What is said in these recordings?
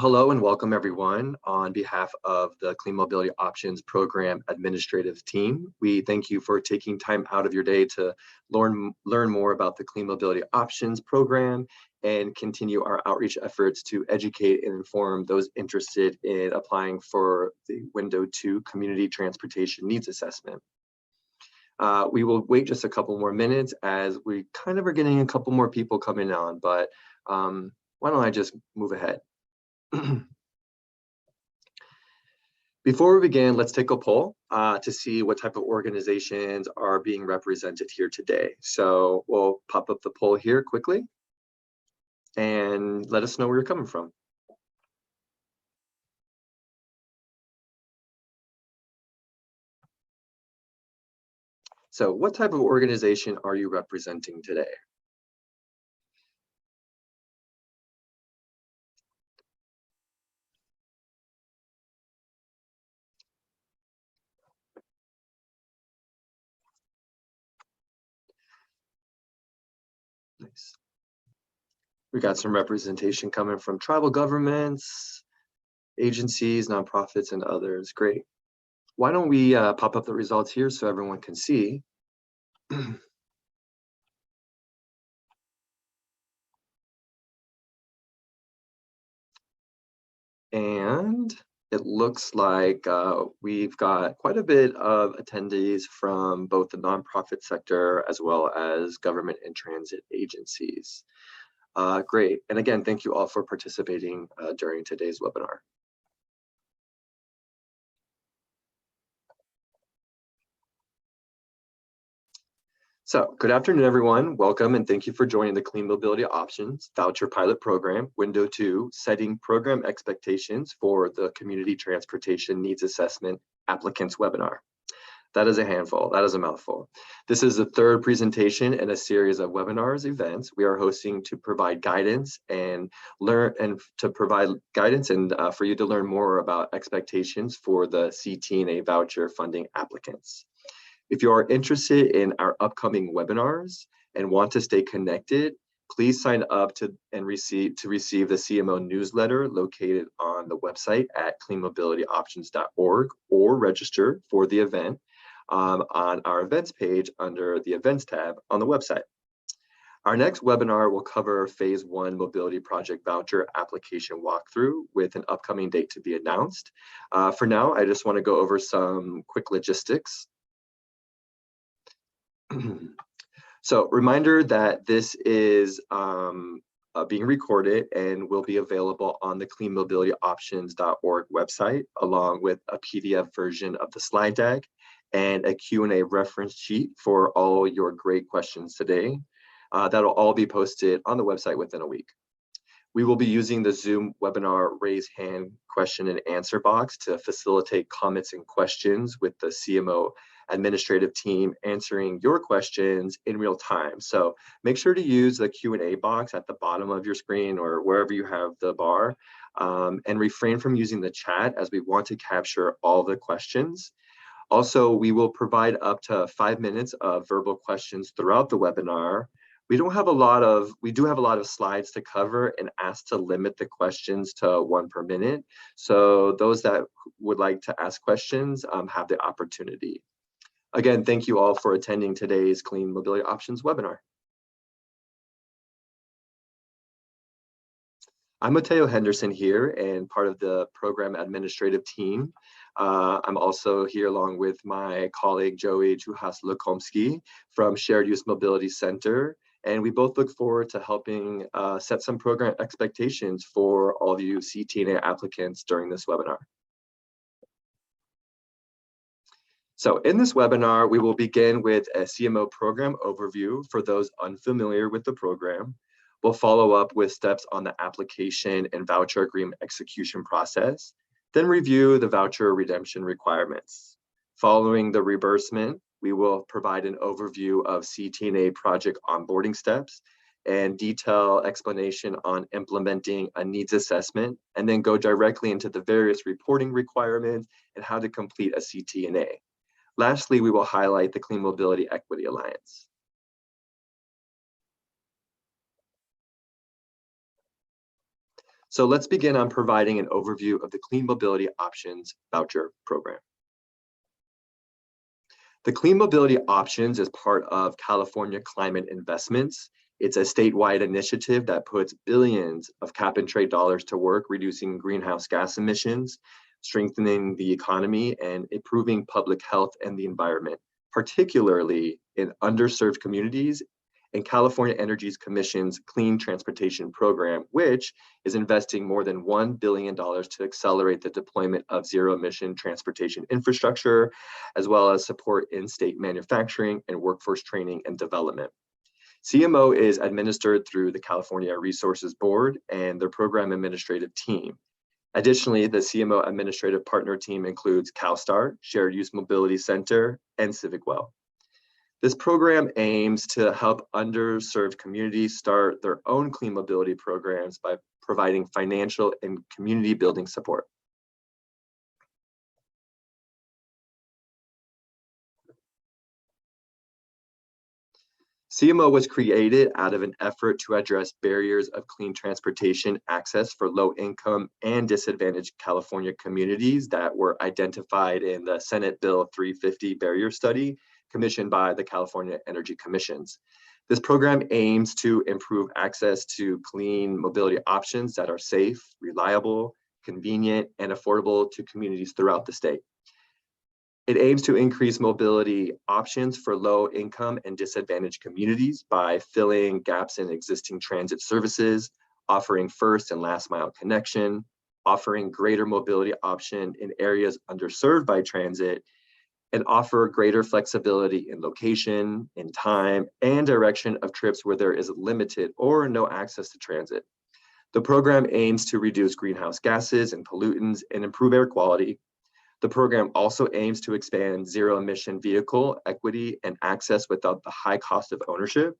Hello and welcome everyone. On behalf of the Clean Mobility Options Program Administrative Team, we thank you for taking time out of your day to learn more about the Clean Mobility Options Program and continue our outreach efforts to educate and inform those interested in applying for the Window 2 Community Transportation Needs Assessment. We will wait just a couple more minutes as we kind of are getting a couple more people coming on, but why don't I just move ahead? Before we begin, let's take a poll to see what type of organizations are being represented here today. So we'll pop up the poll here quickly and let us know where you're coming from. So what type of organization are you representing today? Nice. We got some representation coming from tribal governments, agencies, nonprofits, and others. Great. Why don't we pop up the results here so everyone can see? And it looks like we've got quite a bit of attendees from both the nonprofit sector as well as government and transit agencies. Great. And again, thank you all for participating during today's webinar. So good afternoon, everyone. Welcome and thank you for joining the Clean Mobility Options Voucher Pilot Program, Window 2, Setting Program Expectations for the Community Transportation Needs Assessment Applicants Webinar. That is a handful, that is a mouthful. This is the third presentation in a series of webinars events we are hosting to provide guidance and for you to learn more about expectations for the CTNA voucher funding applicants. If you are interested in our upcoming webinars and want to stay connected, please sign up to receive the CMO newsletter located on the website at cleanmobilityoptions.org or register for the event on our events page under the events tab on the website. Our next webinar will cover phase 1 mobility project voucher application walkthrough with an upcoming date to be announced. For now, I just want to go over some quick logistics. So reminder that this is being recorded and will be available on the cleanmobilityoptions.org website, along with a PDF version of the slide deck and a Q&A reference sheet for all your great questions today. That'll all be posted on the website within a week. We will be using the Zoom webinar raise hand question and answer box to facilitate comments and questions with the CMO administrative team answering your questions in real time. So make sure to use the Q&A box at the bottom of your screen or wherever you have the bar, and refrain from using the chat as we want to capture all the questions. Also, we will provide up to 5 minutes of verbal questions throughout the webinar. We do have a lot of slides to cover and ask to limit the questions to 1 per minute. So those that would like to ask questions have the opportunity. Again, thank you all for attending today's Clean Mobility Options webinar. I'm Mateo Henderson here and part of the program administrative team. I'm also here along with my colleague Joey Juhas-Lukomski from Shared Use Mobility Center. And we both look forward to helping set some program expectations for all of you CTNA applicants during this webinar. So in this webinar, we will begin with a CMO program overview for those unfamiliar with the program. We'll follow up with steps on the application and voucher agreement execution process, then review the voucher redemption requirements. Following the reimbursement, we will provide an overview of CTNA project onboarding steps and detailed explanation on implementing a needs assessment, and then go directly into the various reporting requirements and how to complete a CTNA. Lastly, we will highlight the Clean Mobility Equity Alliance. So let's begin on providing an overview of the Clean Mobility Options Voucher Program. The Clean Mobility Options is part of California Climate Investments. It's a statewide initiative that puts billions of cap and trade dollars to work reducing greenhouse gas emissions, strengthening the economy, and improving public health and the environment, particularly in underserved communities, and California Energy Commission's Clean Transportation Program, which is investing more than $1 billion to accelerate the deployment of zero-emission transportation infrastructure, as well as support in-state manufacturing and workforce training and development. CMO is administered through the California Resources Board and their program administrative team. Additionally, the CMO administrative partner team includes CalSTAR, Shared Use Mobility Center, and CivicWell. This program aims to help underserved communities start their own clean mobility programs by providing financial and community building support. CMO was created out of an effort to address barriers of clean transportation access for low-income and disadvantaged California communities that were identified in the Senate Bill 350 barrier study commissioned by the California Energy Commissions. This program aims to improve access to clean mobility options that are safe, reliable, convenient, and affordable to communities throughout the state. It aims to increase mobility options for low-income and disadvantaged communities by filling gaps in existing transit services, offering first and last mile connection, offering greater mobility option in areas underserved by transit, and offer greater flexibility in location, in time, and direction of trips where there is limited or no access to transit. The program aims to reduce greenhouse gases and pollutants and improve air quality. The program also aims to expand zero-emission vehicle equity and access without the high cost of ownership.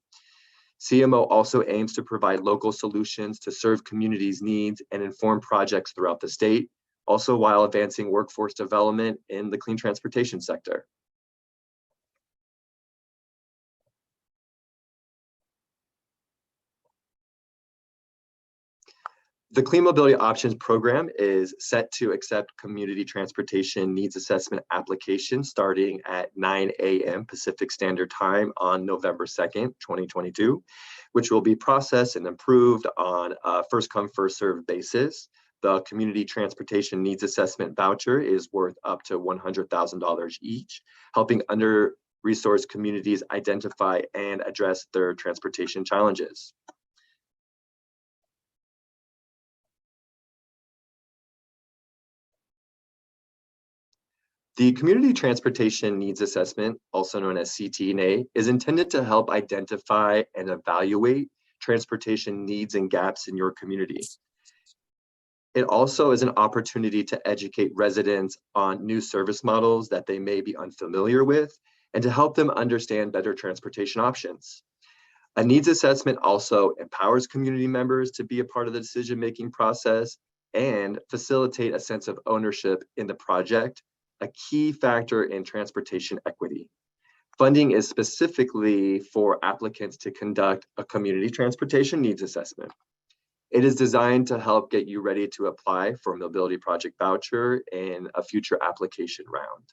CMO also aims to provide local solutions to serve communities' needs and inform projects throughout the state, also while advancing workforce development in the clean transportation sector. The Clean Mobility Options Program is set to accept community transportation needs assessment applications starting at 9 a.m. Pacific Standard Time on November 2nd, 2022, which will be processed and approved on a first-come, first-served basis. The Community Transportation Needs Assessment Voucher is worth up to $100,000 each, helping under-resourced communities identify and address their transportation challenges. The Community Transportation Needs Assessment, also known as CTNA, is intended to help identify and evaluate transportation needs and gaps in your community. It also is an opportunity to educate residents on new service models that they may be unfamiliar with and to help them understand better transportation options. A needs assessment also empowers community members to be a part of the decision-making process and facilitate a sense of ownership in the project, a key factor in transportation equity. Funding is specifically for applicants to conduct a community transportation needs assessment. It is designed to help get you ready to apply for a mobility project voucher in a future application round.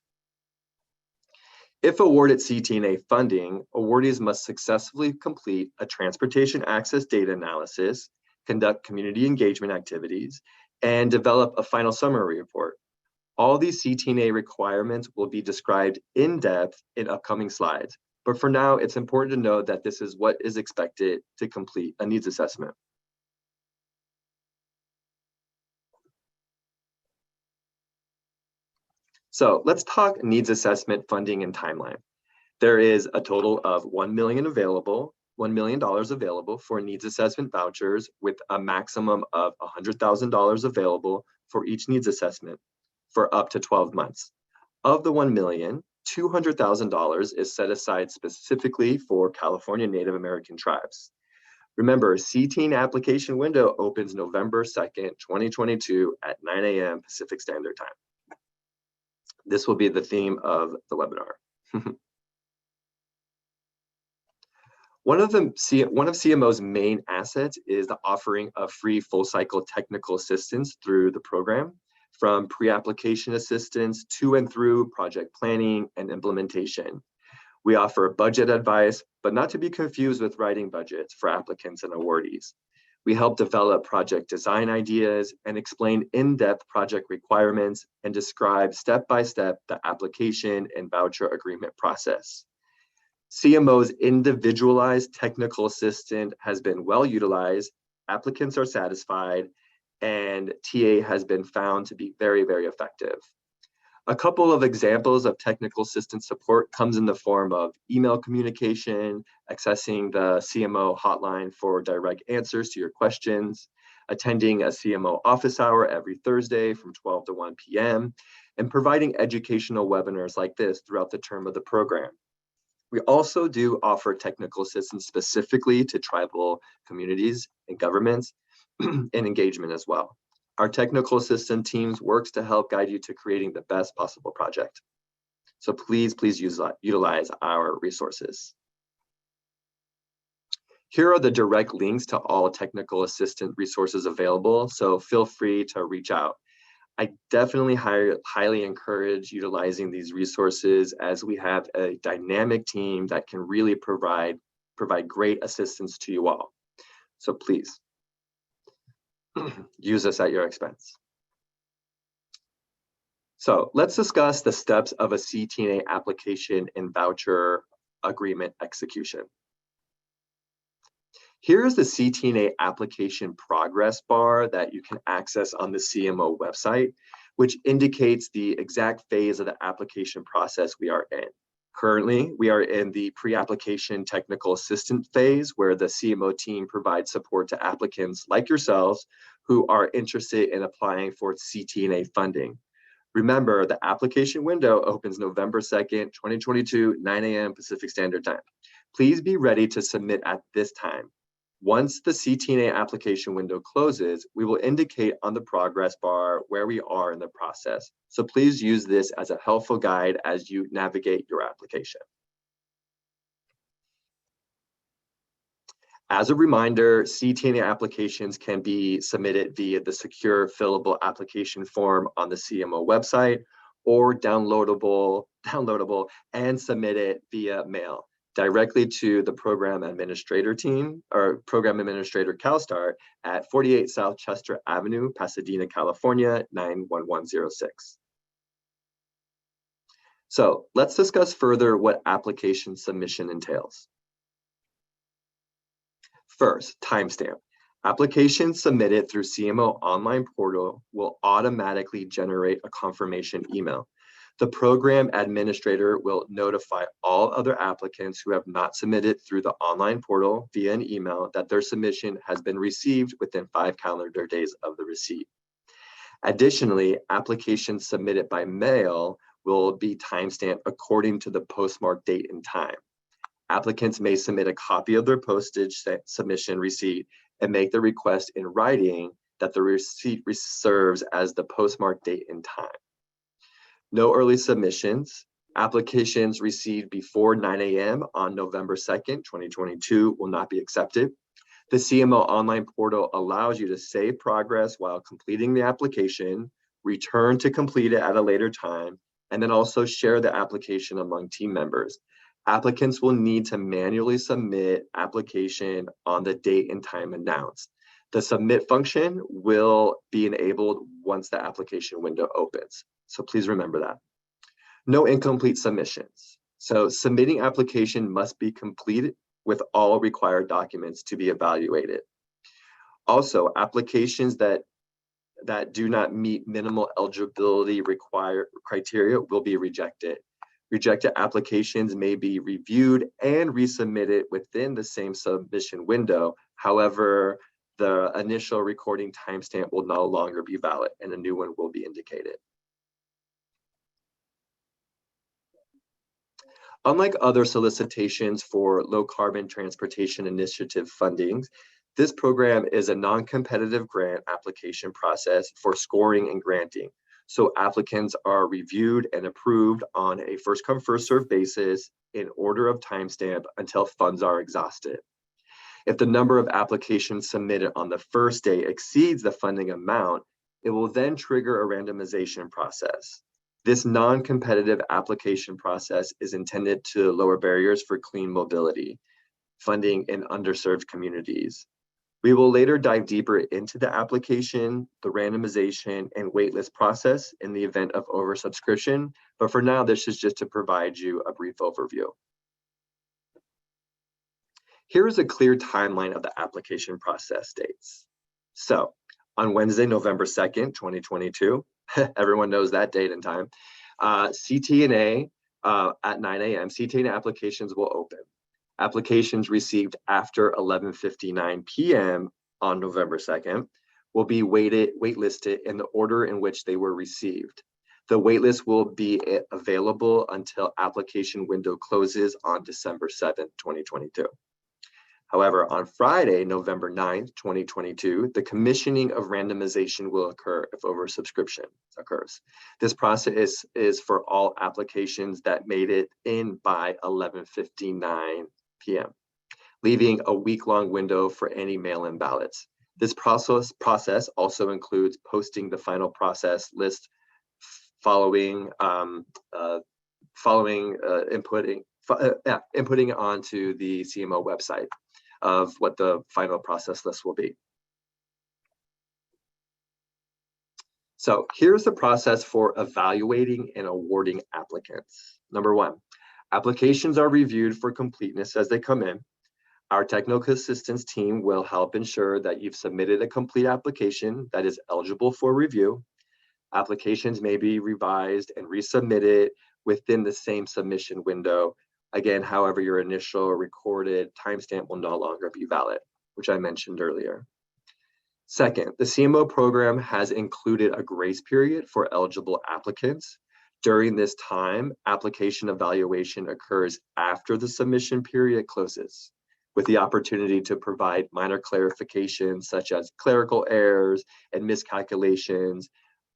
If awarded CTNA funding, awardees must successfully complete a transportation access data analysis, conduct community engagement activities, and develop a final summary report. All these CTNA requirements will be described in depth in upcoming slides, but for now, it's important to know that this is what is expected to complete a needs assessment. So let's talk needs assessment funding and timeline. There is a total of $1 million available for needs assessment vouchers with a maximum of $100,000 available for each needs assessment for up to 12 months. Of the $1 million, $200,000 is set aside specifically for California Native American tribes. Remember, CTNA application window opens November 2nd, 2022 at 9 a.m. Pacific Standard Time. This will be the theme of the webinar. One of CMO's main assets is the offering of free full cycle technical assistance through the program, from pre-application assistance to and through project planning and implementation. We offer budget advice, but not to be confused with writing budgets for applicants and awardees. We help develop project design ideas and explain in-depth project requirements and describe step-by-step the application and voucher agreement process. CMO's individualized technical assistant has been well utilized, applicants are satisfied, and TA has been found to be very, very effective. A couple of examples of technical assistance support comes in the form of email communication, accessing the CMO hotline for direct answers to your questions, attending a CMO office hour every Thursday from 12 to 1 p.m., and providing educational webinars like this throughout the term of the program. We also do offer technical assistance specifically to tribal communities and governments and engagement as well. Our technical assistant teams works to help guide you to creating the best possible project. So please utilize our resources. Here are the direct links to all technical assistant resources available, so feel free to reach out. I definitely highly encourage utilizing these resources, as we have a dynamic team that can really provide great assistance to you all. So please use this at your expense. So let's discuss the steps of a CTNA application and voucher agreement execution. Here is the CTNA application progress bar that you can access on the CMO website, which indicates the exact phase of the application process we are in. Currently, we are in the pre-application technical assistant phase, where the CMO team provides support to applicants like yourselves who are interested in applying for CTNA funding. Remember, the application window opens November 2nd, 2022, 9 a.m. Pacific Standard Time. Please be ready to submit at this time. Once the CTNA application window closes, we will indicate on the progress bar where we are in the process. So please use this as a helpful guide as you navigate your application. As a reminder, CTNA applications can be submitted via the secure fillable application form on the CMO website, or downloadable and submitted via mail directly to the program administrator team, or program administrator CalSTART, at 48 South Chester Avenue, Pasadena, California, 91106. So let's discuss further what application submission entails. First, timestamp. Applications submitted through CMO online portal will automatically generate a confirmation email. The program administrator will notify all other applicants who have not submitted through the online portal via an email that their submission has been received within 5 calendar days of the receipt. Additionally, applications submitted by mail will be timestamped according to the postmark date and time. Applicants may submit a copy of their postage submission receipt and make the request in writing that the receipt serves as the postmark date and time. No early submissions. Applications received before 9 a.m. on November 2nd, 2022 will not be accepted. The CMO online portal allows you to save progress while completing the application, return to complete it at a later time, and then also share the application among team members. Applicants will need to manually submit application on the date and time announced. The submit function will be enabled once the application window opens. So please remember that. No incomplete submissions. So submitting application must be completed with all required documents to be evaluated. Also, applications that do not meet minimal eligibility criteria will be rejected. Rejected applications may be reviewed and resubmitted within the same submission window. However, the initial recording timestamp will no longer be valid and a new one will be indicated. Unlike other solicitations for low carbon transportation initiative fundings, this program is a non-competitive grant application process for scoring and granting. So applicants are reviewed and approved on a first come, first served basis in order of timestamp until funds are exhausted. If the number of applications submitted on the first day exceeds the funding amount, it will then trigger a randomization process. This non-competitive application process is intended to lower barriers for clean mobility, funding in underserved communities. We will later dive deeper into the application, the randomization, and waitlist process in the event of oversubscription, but for now, this is just to provide you a brief overview. Here is a clear timeline of the application process dates. So, on Wednesday, November 2nd, 2022, everyone knows that date and time, CTNA at 9 a.m., CTNA applications will open. Applications received after 11:59 p.m. on November 2nd will be waitlisted in the order in which they were received. The waitlist will be available until application window closes on December 7th, 2022. However, on Friday, November 9th, 2022, the commissioning of randomization will occur if oversubscription occurs. This process is for all applications that made it in by 11:59 p.m., leaving a week-long window for any mail-in ballots. This process also includes posting the final process list following inputting onto the CMO website of what the final process list will be. So here's the process for evaluating and awarding applicants. Number one, applications are reviewed for completeness as they come in. Our technical assistance team will help ensure that you've submitted a complete application that is eligible for review. Applications may be revised and resubmitted within the same submission window. Again, however, your initial recorded timestamp will no longer be valid, which I mentioned earlier. Second, the CMO program has included a grace period for eligible applicants. During this time, application evaluation occurs after the submission period closes, with the opportunity to provide minor clarifications such as clerical errors and miscalculations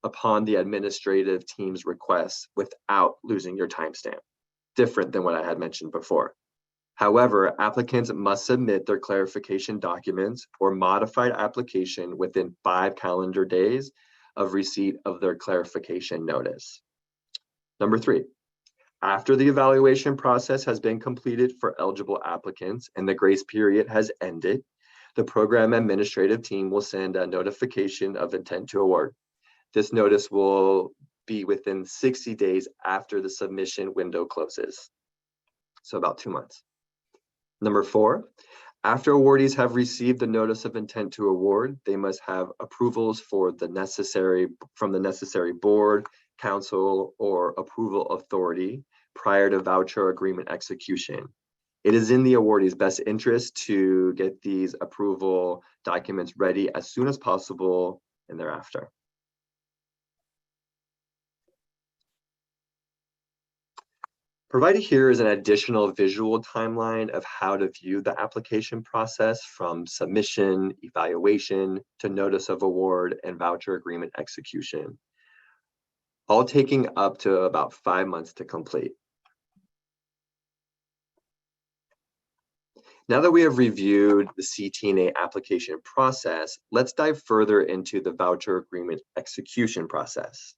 upon the administrative team's request without losing your timestamp, different than what I had mentioned before. However, applicants must submit their clarification documents or modified application within 5 calendar days of receipt of their clarification notice. Number 3, after the evaluation process has been completed for eligible applicants and the grace period has ended, the program administrative team will send a notification of intent to award. This notice will be within 60 days after the submission window closes, so about 2 months. Number 4, after awardees have received the notice of intent to award, they must have approvals from the necessary board, council, or approval authority prior to voucher agreement execution. It is in the awardee's best interest to get these approval documents ready as soon as possible and thereafter. Provided here is an additional visual timeline of how to view the application process from submission, evaluation, to notice of award and voucher agreement execution, all taking up to about 5 months to complete. Now that we have reviewed the CTNA application process, let's dive further into the voucher agreement execution process.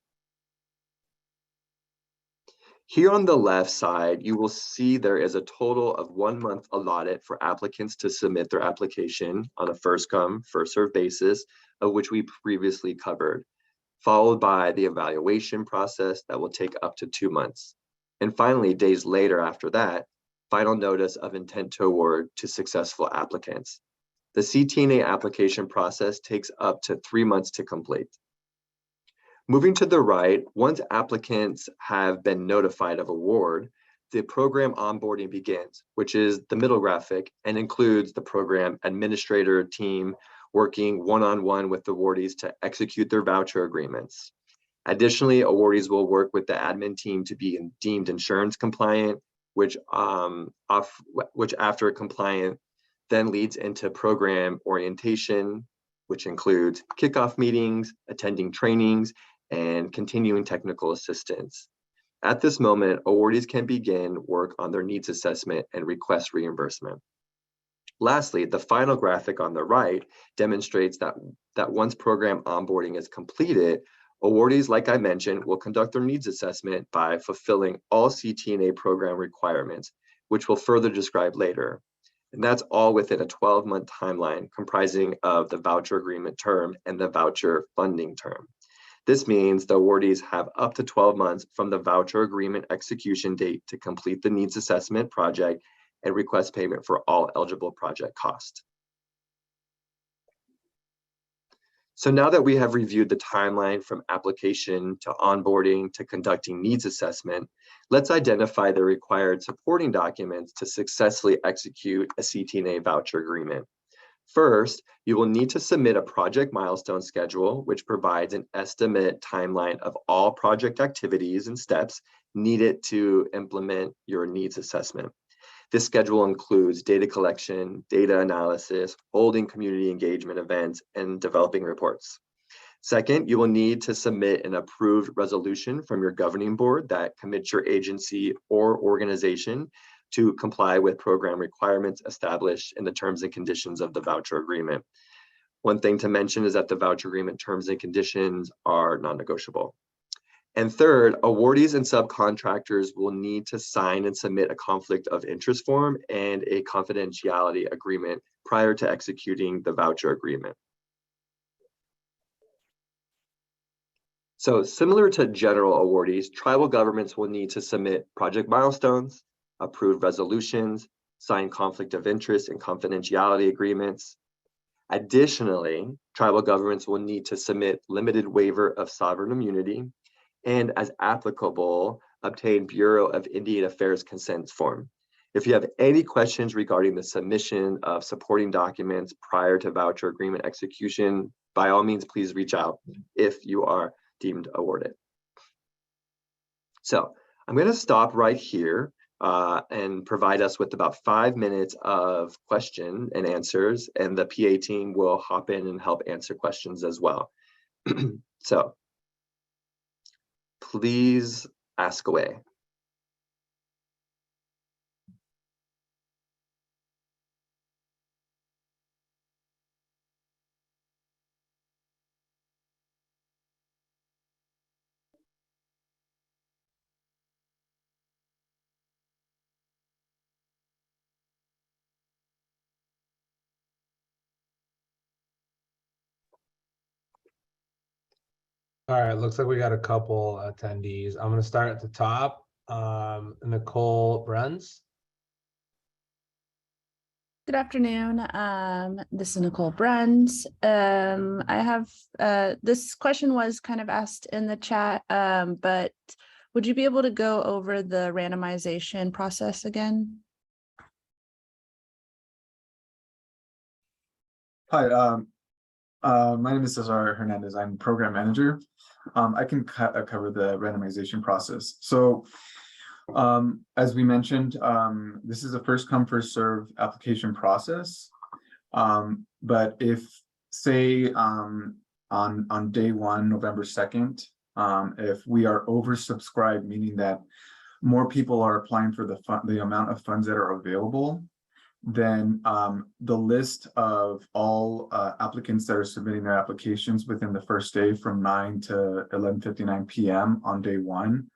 Here on the left side, you will see there is a total of 1 month allotted for applicants to submit their application on a first come, first served basis, of which we previously covered, followed by the evaluation process that will take up to 2 months. And finally, days later after that, final notice of intent to award to successful applicants. The CTNA application process takes up to 3 months to complete. Moving to the right, once applicants have been notified of award, the program onboarding begins, which is the middle graphic, and includes the program administrator team working one-on-one with awardees to execute their voucher agreements. Additionally, awardees will work with the admin team to be deemed insurance compliant, which after compliant then leads into program orientation, which includes kickoff meetings, attending trainings, and continuing technical assistance. At this moment, awardees can begin work on their needs assessment and request reimbursement. Lastly, the final graphic on the right demonstrates that once program onboarding is completed, awardees, like I mentioned, will conduct their needs assessment by fulfilling all CTNA program requirements, which we'll further describe later. And that's all within a 12-month timeline comprising of the voucher agreement term and the voucher funding term. This means the awardees have up to 12 months from the voucher agreement execution date to complete the needs assessment project and request payment for all eligible project costs. So now that we have reviewed the timeline from application to onboarding to conducting needs assessment, let's identify the required supporting documents to successfully execute a CTNA voucher agreement. First, you will need to submit a project milestone schedule, which provides an estimate timeline of all project activities and steps needed to implement your needs assessment. This schedule includes data collection, data analysis, holding community engagement events, and developing reports. Second, you will need to submit an approved resolution from your governing board that commits your agency or organization to comply with program requirements established in the terms and conditions of the voucher agreement. One thing to mention is that the voucher agreement terms and conditions are non-negotiable. And third, awardees and subcontractors will need to sign and submit a conflict of interest form and a confidentiality agreement prior to executing the voucher agreement. So similar to general awardees, tribal governments will need to submit project milestones, approve resolutions, sign conflict of interest and confidentiality agreements. Additionally, tribal governments will need to submit limited waiver of sovereign immunity, and as applicable, obtain Bureau of Indian Affairs consent form. If you have any questions regarding the submission of supporting documents prior to voucher agreement execution, by all means, please reach out if you are deemed awarded. So I'm going to stop right here and provide us with about 5 minutes of question and answers, and the PA team will hop in and help answer questions as well. So please ask away. All right, looks like we got a couple attendees. I'm going to start at the top. Nicole Bruns. Good afternoon. This is Nicole Bruns. I have this question was kind of asked in the chat, but would you be able to go over the randomization process again? Hi, my name is Cesar Hernandez. I'm program manager. I can cover the randomization process. So as we mentioned, this is a first come first serve application process. But if say on day one, November 2nd, if we are oversubscribed, meaning that more people are applying for the amount of funds that are available, then the list of all applicants that are submitting their applications within the first day from 9 to 11:59 p.m. on day one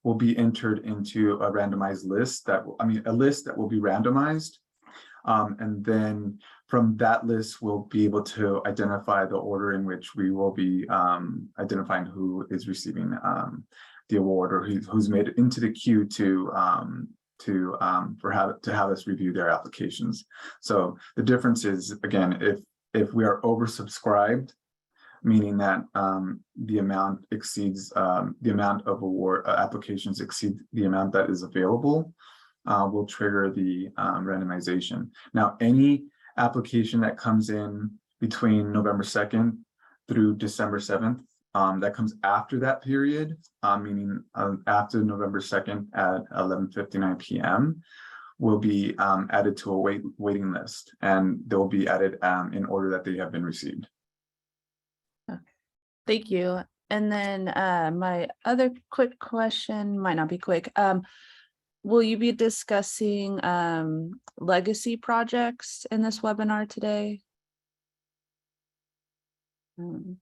will be entered into a randomized list a list that will be randomized. And then from that list, we'll be able to identify the order in which we will be identifying who is receiving the award or who's made it into the queue to have us review their applications. So the difference is, again, if we are oversubscribed, meaning that the amount exceeds the amount of award applications exceed the amount that is available, will trigger the randomization. Now, any application that comes in between November 2nd through December 7th, that comes after that period, meaning after November 2nd at 11:59 p.m., will be added to a waiting list, and they'll be added in order that they have been received. Okay. Thank you. And then my other quick question might not be quick. Will you be discussing legacy projects in this webinar today? And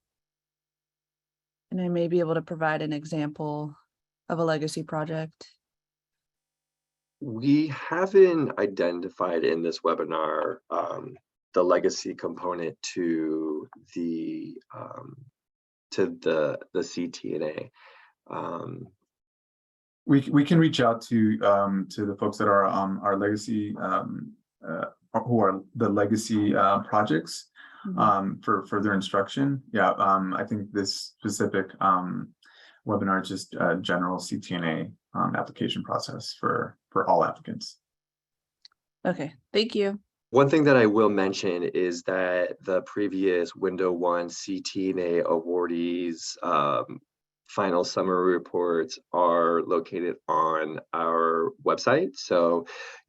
I may be able to provide an example of a legacy project. We haven't identified in this webinar the legacy component to the CTNA. We can reach out to the folks that are our legacy who are the legacy projects for further instruction. Yeah, I think this specific webinar is just a general CTNA application process for all applicants. Okay, thank you. One thing that I will mention is that the previous Window 1 CTNA awardees final summary reports are located on our website. So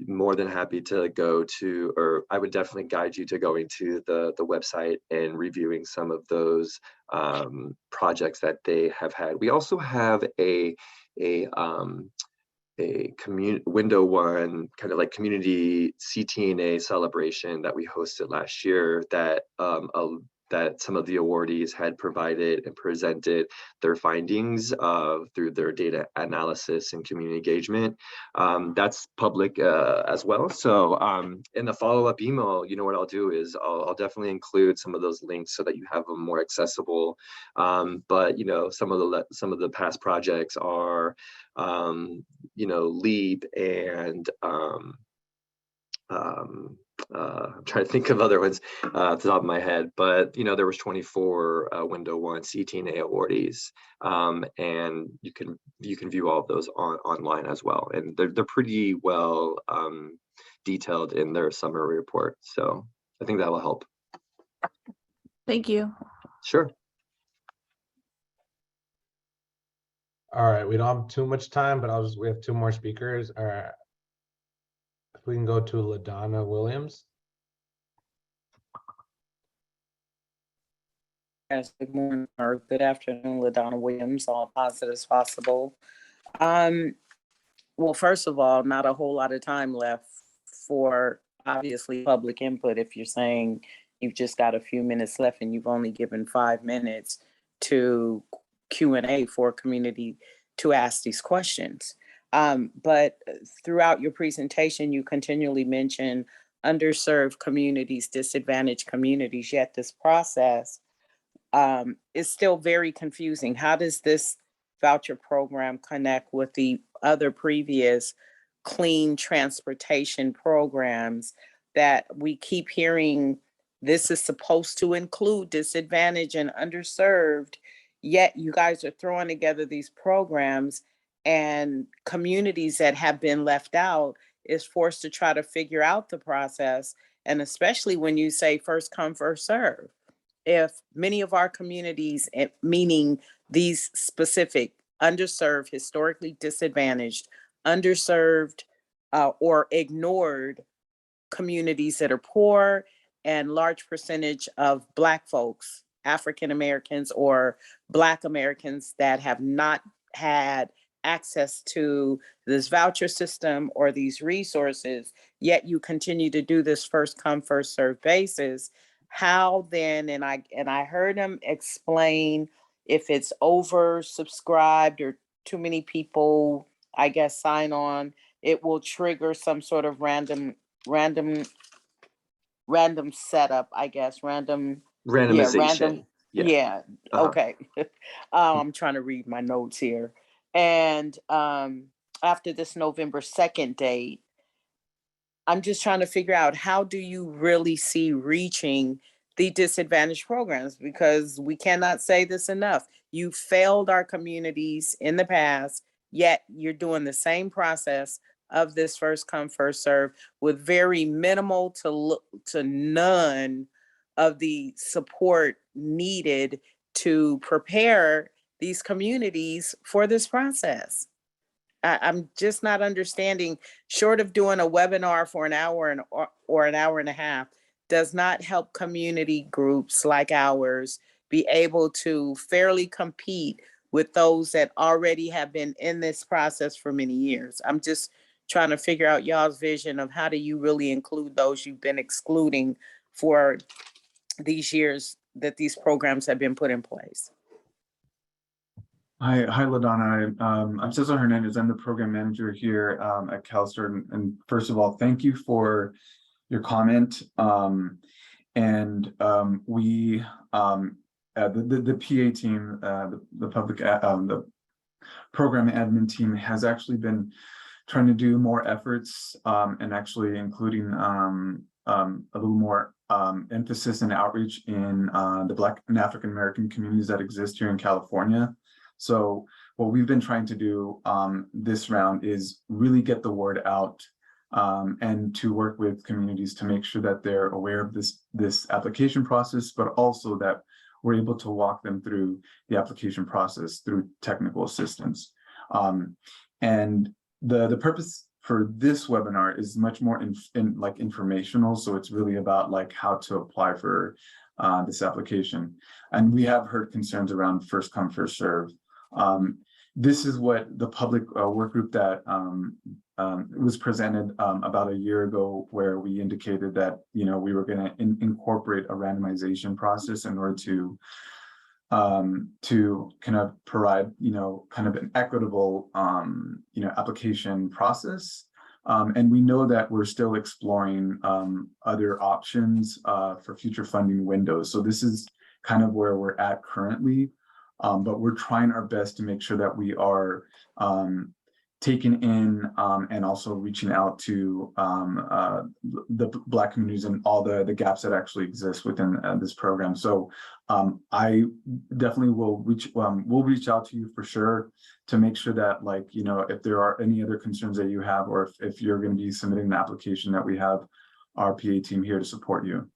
more than happy to go to, or I would definitely guide you to going to the website and reviewing some of those projects that they have had. We also have a Window 1 kind of like community CTNA celebration that we hosted last year that that some of the awardees had provided and presented their findings through their data analysis and community engagement. That's public as well. So in the follow-up email, you know what I'll do is I'll definitely include some of those links so that you have them more accessible. But you know, some of the past projects are you know, LEAP and I'm trying to think of other ones off the top of my head, but you know, there was 24 Window 1 CTNA awardees, and you can view all of those online as well, and they're pretty well detailed in their summary report. So I think that will help. Thank you. Sure. All right, we don't have too much time, but we have two more speakers. All right. If we can go to LaDonna Williams. Yes, good morning or good afternoon, LaDonna Williams, all positive as possible. Well, first of all, not a whole lot of time left for obviously public input. If you're saying you've just got a few minutes left and you've only given 5 minutes to Q&A for community to ask these questions. But throughout your presentation, you continually mention underserved communities, disadvantaged communities, yet this process is still very confusing. How does this voucher program connect with the other previous clean transportation programs that we keep hearing this is supposed to include disadvantaged and underserved, yet you guys are throwing together these programs and communities that have been left out is forced to try to figure out the process. And especially when you say first come, first serve. If many of our communities, meaning these specific underserved, historically disadvantaged, underserved or ignored communities that are poor and large percentage of Black folks, African Americans or Black Americans that have not had access to this voucher system or these resources, yet you continue to do this first come, first serve basis. How then, and I heard him explain if it's oversubscribed or too many people, I guess, sign on, it will trigger some sort of random setup, I guess, Randomization. Yeah. Okay. I'm trying to read my notes here. And after this November 2nd date, I'm just trying to figure out, how do you really see reaching the disadvantaged programs? Because we cannot say this enough. You failed our communities in the past, yet you're doing the same process of this first come, first serve with very minimal to none of the support needed to prepare these communities for this process. I'm just not understanding, short of doing a webinar for an hour or an hour and a half, does not help community groups like ours be able to fairly compete with those that already have been in this process for many years? I'm just trying to figure out y'all's vision of how do you really include those you've been excluding for these years that these programs have been put in place. Hi, LaDonna. I'm Cesar Hernandez. I'm the program manager here at CalSTART. And first of all, thank you for your comment. We, the PA team, the program admin team has actually been trying to do more efforts and actually including a little more emphasis and outreach in the Black and African American communities that exist here in California. So what we've been trying to do this round is really get the word out and to work with communities to make sure that they're aware of this application process, but also that we're able to walk them through the application process through technical assistance. And the purpose for this webinar is much more informational. So it's really about like how to apply for this application. And we have heard concerns around first come, first serve. This is what the public work group that was presented about a year ago, where we indicated that, you know, we were going to incorporate a randomization process in order to kind of provide, you know, kind of an equitable, you know, application process. And we know that we're still exploring other options for future funding windows. So this is kind of where we're at currently. But we're trying our best to make sure that we are taking in and also reaching out to the Black communities and all the gaps that actually exist within this program. So I definitely will we'll reach out to you for sure to make sure that, like, you know, if there are any other concerns that you have, or if you're going to be submitting an application, that we have our PA team here to support you.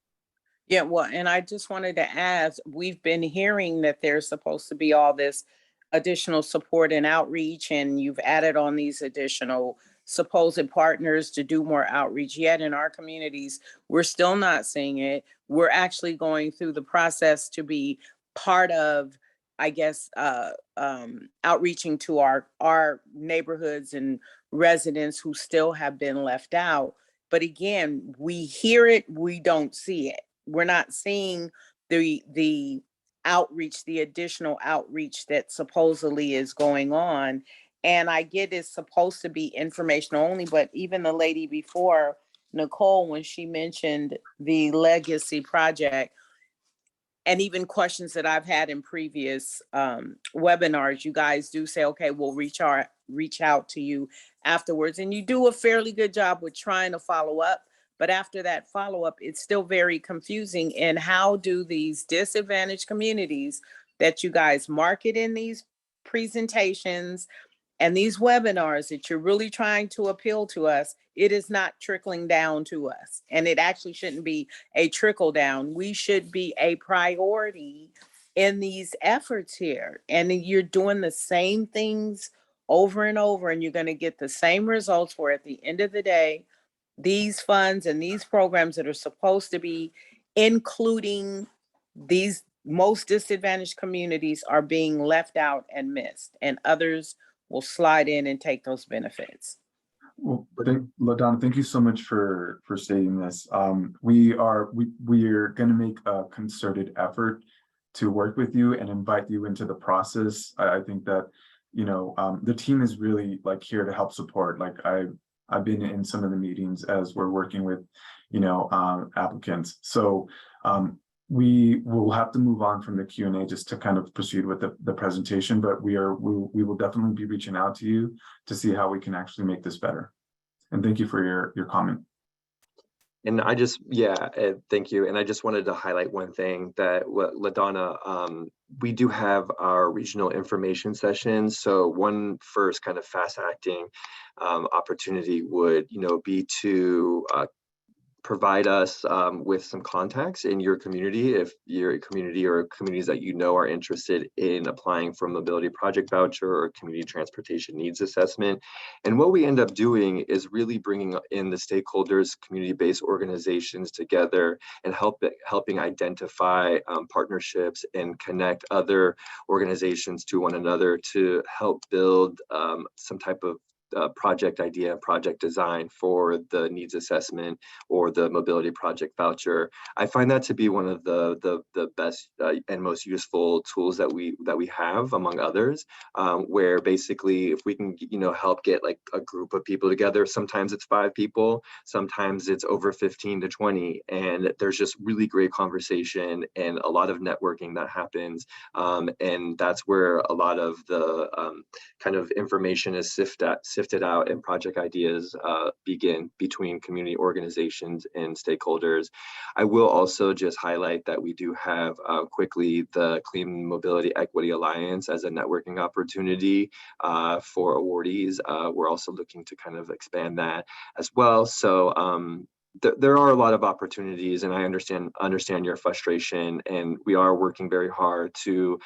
Yeah, well, and I just wanted to ask, we've been hearing that there's supposed to be all this additional support and outreach, and you've added on these additional supposed partners to do more outreach. Yet in our communities, we're still not seeing it. We're actually going through the process to be part of, I guess, outreaching to our neighborhoods and residents who still have been left out. But again, we hear it, we don't see it. We're not seeing the outreach, the additional outreach that supposedly is going on. And I get it's supposed to be informational only, but even the lady before, Nicole, when she mentioned the legacy project, and even questions that I've had in previous webinars, you guys do say, okay, we'll reach out to you afterwards. And you do a fairly good job with trying to follow up. But after that follow-up, it's still very confusing. And how do these disadvantaged communities that you guys market in these presentations and these webinars that you're really trying to appeal to us, it is not trickling down to us. And it actually shouldn't be a trickle down. We should be a priority in these efforts here. And you're doing the same things over and over, and you're going to get the same results where at the end of the day, these funds and these programs that are supposed to be including these most disadvantaged communities are being left out and missed, and others will slide in and take those benefits. Well, LaDonna, thank you so much for stating this. We are going to make a concerted effort to work with you and invite you into the process. I think that, you know, the team is really like here to help support. Like I've been in some of the meetings as we're working with, you know, applicants. So we will have to move on from the Q&A just to kind of proceed with the presentation, but we will definitely be reaching out to you to see how we can actually make this better. And thank you for your comment. And I just, thank you. And I just wanted to highlight one thing that LaDonna, we do have our regional information sessions. So one first kind of fast acting opportunity would, you know, be to provide us with some contacts in your community, if your community or communities that you know are interested in applying for a mobility project voucher or community transportation needs assessment. And what we end up doing is really bringing in the stakeholders, community-based organizations together and helping identify partnerships and connect other organizations to one another to help build some type of project idea, project design for the needs assessment or the mobility project voucher. I find that to be one of the best and most useful tools that we have, among others, where basically if we can help get like a group of people together, sometimes it's 5 people, sometimes it's over 15 to 20, and there's just really great conversation and a lot of networking that happens, and that's where a lot of the kind of information is sifted out and project ideas begin between community organizations and stakeholders. I will also just highlight that we do have quickly the Clean Mobility Equity Alliance as a networking opportunity for awardees. We're also looking to kind of expand that as well. So there are a lot of opportunities, and I understand your frustration, and we are working very hard to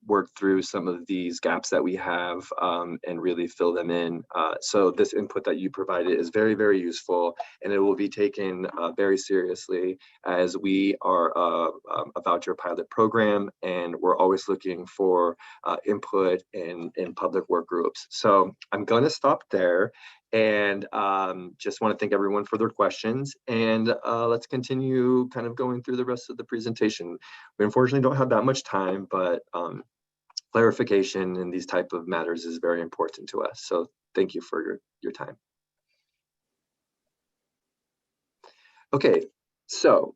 work through some of these gaps that we have and really fill them in. So this input that you provided is very, very useful, and it will be taken very seriously, as we are a voucher pilot program, and we're always looking for input in public work groups. So I'm going to stop there. And just want to thank everyone for their questions, and let's continue kind of going through the rest of the presentation. We unfortunately don't have that much time, but clarification in these type of matters is very important to us. So thank you for your time. Okay, so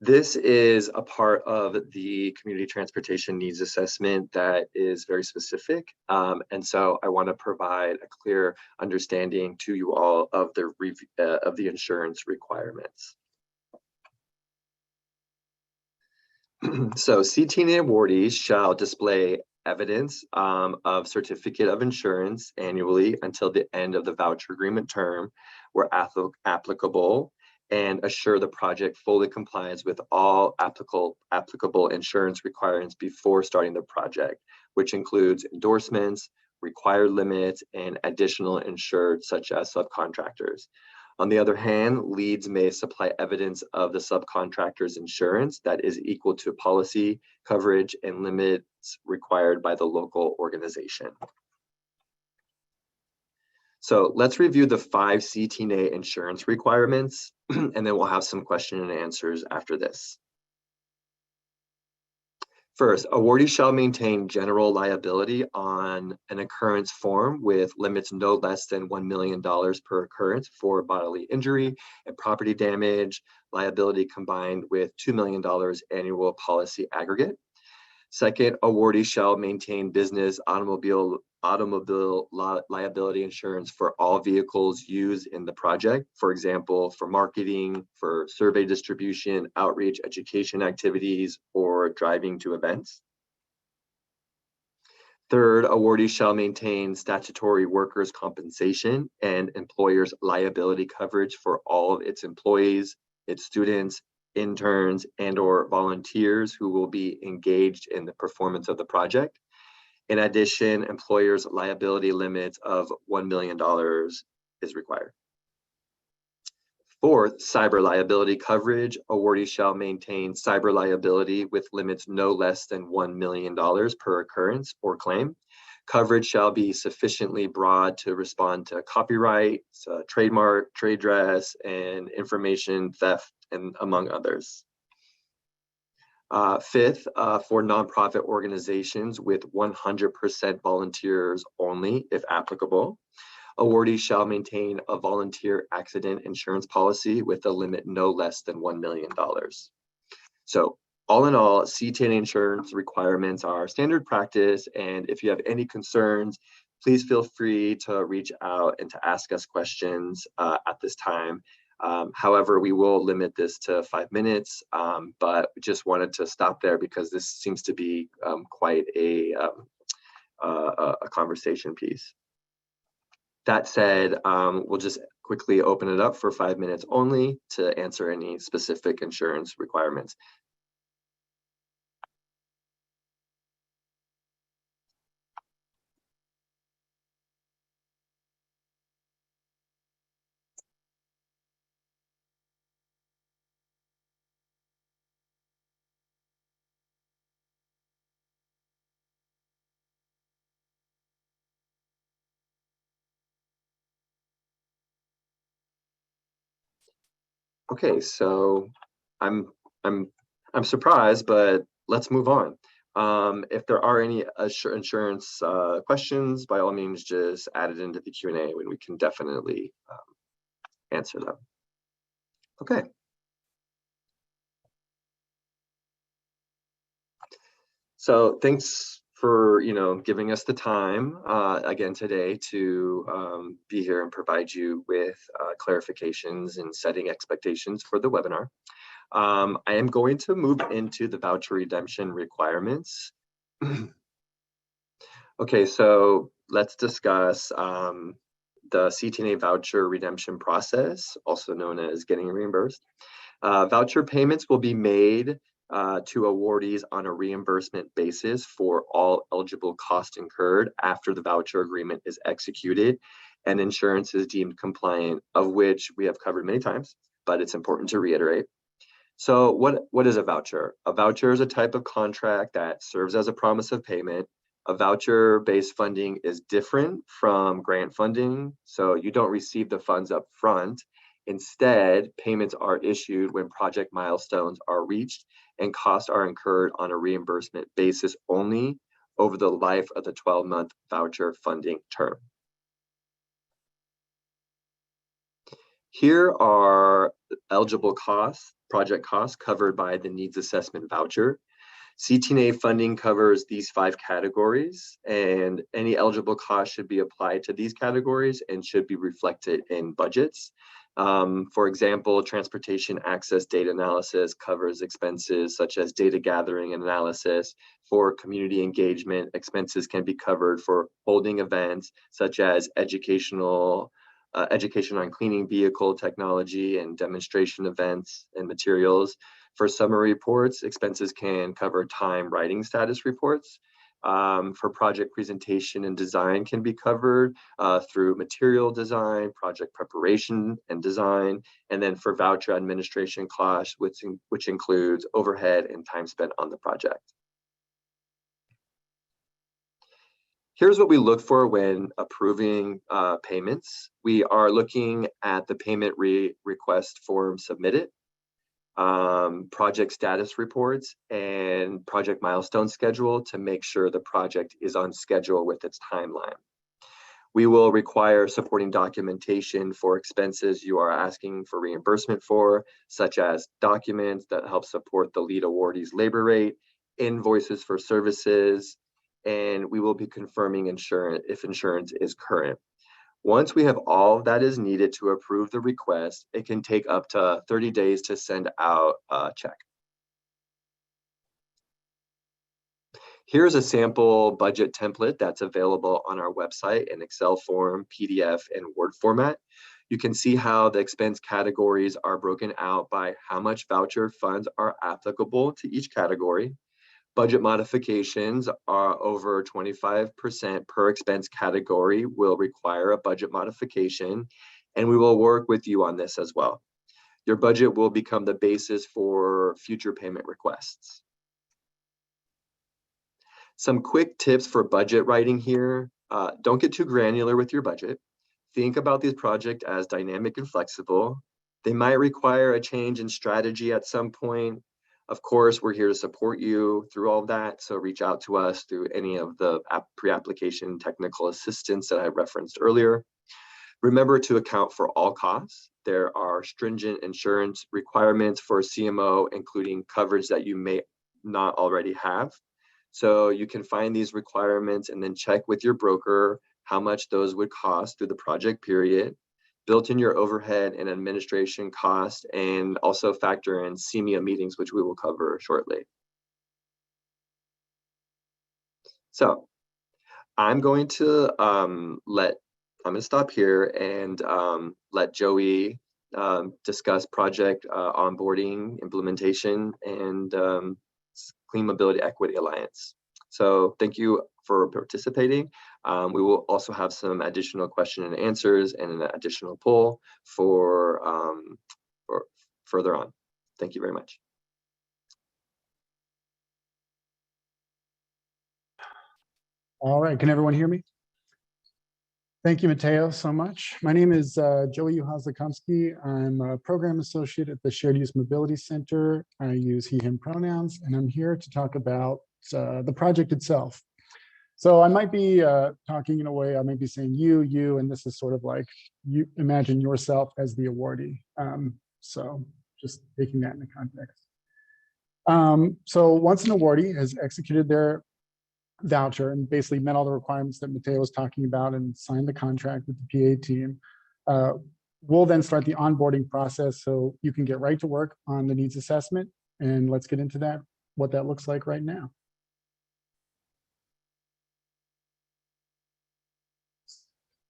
this is a part of the community transportation needs assessment that is very specific. And so I want to provide a clear understanding to you all of the insurance requirements. So CTNA awardees shall display evidence of certificate of insurance annually until the end of the voucher agreement term where applicable, and assure the project fully complies with all applicable insurance requirements before starting the project, which includes endorsements, required limits, and additional insured such as subcontractors. On the other hand, leads may supply evidence of the subcontractor's insurance that is equal to policy, coverage, and limits required by the local organization. So let's review the 5 CTNA insurance requirements, and then we'll have some question and answers after this. First, awardee shall maintain general liability on an occurrence form with limits no less than $1 million per occurrence for bodily injury and property damage, liability combined with $2 million annual policy aggregate. Second, awardee shall maintain business automobile liability insurance for all vehicles used in the project, for example, for marketing, for survey distribution, outreach, education activities, or driving to events. Third, awardee shall maintain statutory workers' compensation and employers' liability coverage for all of its employees, its students, interns, and/or volunteers who will be engaged in the performance of the project. In addition, employers' liability limits of $1 million is required. Fourth, cyber liability coverage. Awardee shall maintain cyber liability with limits no less than $1 million per occurrence or claim. Coverage shall be sufficiently broad to respond to copyright, trademark, trade dress, and information theft, and among others. Fifth, for nonprofit organizations with 100% volunteers only, if applicable, awardee shall maintain a volunteer accident insurance policy with a limit no less than $1 million. So all in all, CTNA insurance requirements are standard practice, and if you have any concerns, please feel free to reach out and to ask us questions at this time. However, we will limit this to 5 minutes, but we just wanted to stop there because this seems to be quite a conversation piece. That said, we'll just quickly open it up for 5 minutes only to answer any specific insurance requirements. Okay, so I'm surprised, but let's move on. If there are any insurance questions, by all means, just add it into the Q&A and we can definitely answer them. Okay. So thanks for giving us the time again today to be here and provide you with clarifications and setting expectations for the webinar. I am going to move into the voucher redemption requirements. Okay, so let's discuss the CTNA voucher redemption process, also known as getting reimbursed. Voucher payments will be made to awardees on a reimbursement basis for all eligible costs incurred after the voucher agreement is executed and insurance is deemed compliant, of which we have covered many times, but it's important to reiterate. So what is a voucher? A voucher is a type of contract that serves as a promise of payment. A voucher-based funding is different from grant funding, so you don't receive the funds up front. Instead, payments are issued when project milestones are reached and costs are incurred on a reimbursement basis only over the life of the 12-month voucher funding term. Here are eligible costs, project costs covered by the needs assessment voucher. CTNA funding covers these 5 categories, and any eligible costs should be applied to these categories and should be reflected in budgets. For example, transportation access data analysis covers expenses such as data gathering and analysis. For community engagement, expenses can be covered for holding events such as education on cleaning vehicle technology and demonstration events and materials. For summary reports, expenses can cover time writing status reports. For project presentation and design can be covered through material design, project preparation and design, and then for voucher administration costs, which includes overhead and time spent on the project. Here's what we look for when approving payments. We are looking at the payment request form submitted, project status reports, and project milestone schedule to make sure the project is on schedule with its timeline. We will require supporting documentation for expenses you are asking for reimbursement for, such as documents that help support the lead awardee's labor rate, invoices for services, and we will be confirming insurance if insurance is current. Once we have all that is needed to approve the request, it can take up to 30 days to send out a check. Here's a sample budget template that's available on our website in Excel form, PDF, and Word format. You can see how the expense categories are broken out by how much voucher funds are applicable to each category. Budget modifications are over 25% per expense category will require a budget modification, and we will work with you on this as well. Your budget will become the basis for future payment requests. Some quick tips for budget writing here. Don't get too granular with your budget. Think about this project as dynamic and flexible. They might require a change in strategy at some point. Of course, we're here to support you through all of that, so reach out to us through any of the pre-application technical assistance that I referenced earlier. Remember to account for all costs. There are stringent insurance requirements for CMO, including coverage that you may not already have. So you can find these requirements and then check with your broker how much those would cost through the project period. Built in your overhead and administration cost, and also factor in CMO meetings, which we will cover shortly. So I'm going to let I'm going to stop here and let Joey discuss project onboarding, implementation, and Clean Mobility Equity Alliance. So thank you for participating. We will also have some additional question and answers and an additional poll for further on. Thank you very much. All right, can everyone hear me? Thank you, Mateo, so much. My name is Joey Uhazlikomsky. I'm a program associate at the Shared Use Mobility Center. I use he, him pronouns, and I'm here to talk about the project itself. So I might be talking in a way, I might be saying you, and this is sort of like, you imagine yourself as the awardee. So just taking that into context. So once an awardee has executed their voucher and basically met all the requirements that Mateo was talking about and signed the contract with the PA team, we'll then start the onboarding process so you can get right to work on the needs assessment. And let's get into that, what that looks like right now.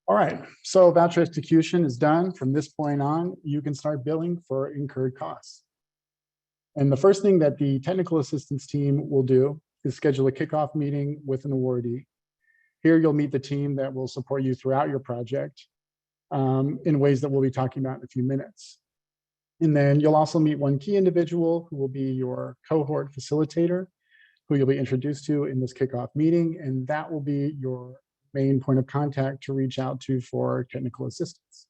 All right, so voucher execution is done. From this point on, you can start billing for incurred costs. And the first thing that the technical assistance team will do is schedule a kickoff meeting with an awardee. Here you'll meet the team that will support you throughout your project in ways that we'll be talking about in a few minutes. And then you'll also meet one key individual who will be your cohort facilitator, who you'll be introduced to in this kickoff meeting, and that will be your main point of contact to reach out to for technical assistance.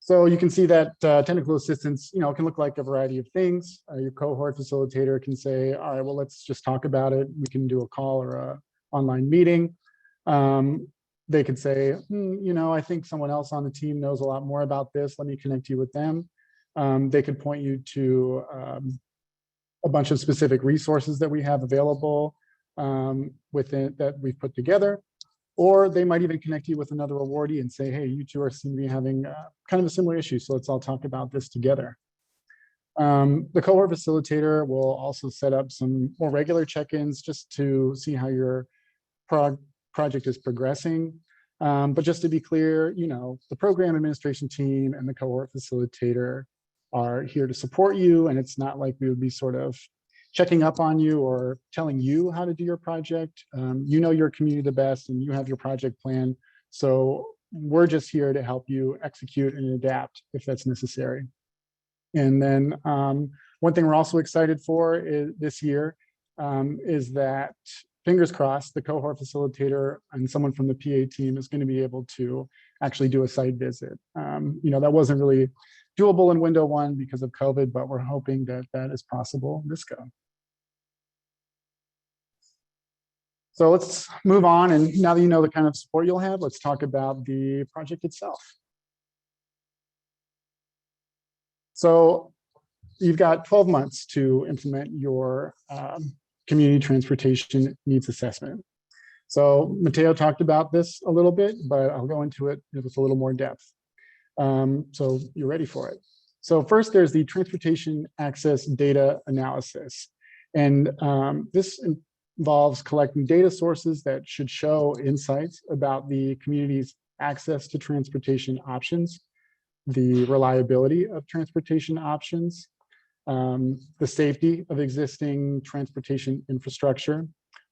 So you can see that technical assistance, can look like a variety of things. Your cohort facilitator can say, all right, well, let's just talk about it. We can do a call or an online meeting. They could say, I think someone else on the team knows a lot more about this. Let me connect you with them. They could point you to a bunch of specific resources that we have available within that we've put together. Or they might even connect you with another awardee and say, hey, you two are seem to be having kind of a similar issue, so let's all talk about this together. The cohort facilitator will also set up some more regular check-ins just to see how your project is progressing. But just to be clear, the program administration team and the cohort facilitator are here to support you, and it's not like we would be sort of checking up on you or telling you how to do your project. You know your community the best and you have your project plan. So we're just here to help you execute and adapt if that's necessary. And then one thing we're also excited for this year is that, fingers crossed, the cohort facilitator and someone from the PA team is going to be able to actually do a site visit. That wasn't really doable in window one because of COVID, but we're hoping that that is possible this go. So let's move on. And now that you know the kind of support you'll have, let's talk about the project itself. So you've got 12 months to implement your community transportation needs assessment. So Mateo talked about this a little bit, but I'll go into it with a little more depth. So you're ready for it. So first, there's the transportation access data analysis. And this involves collecting data sources that should show insights about the community's access to transportation options, the reliability of transportation options, the safety of existing transportation infrastructure,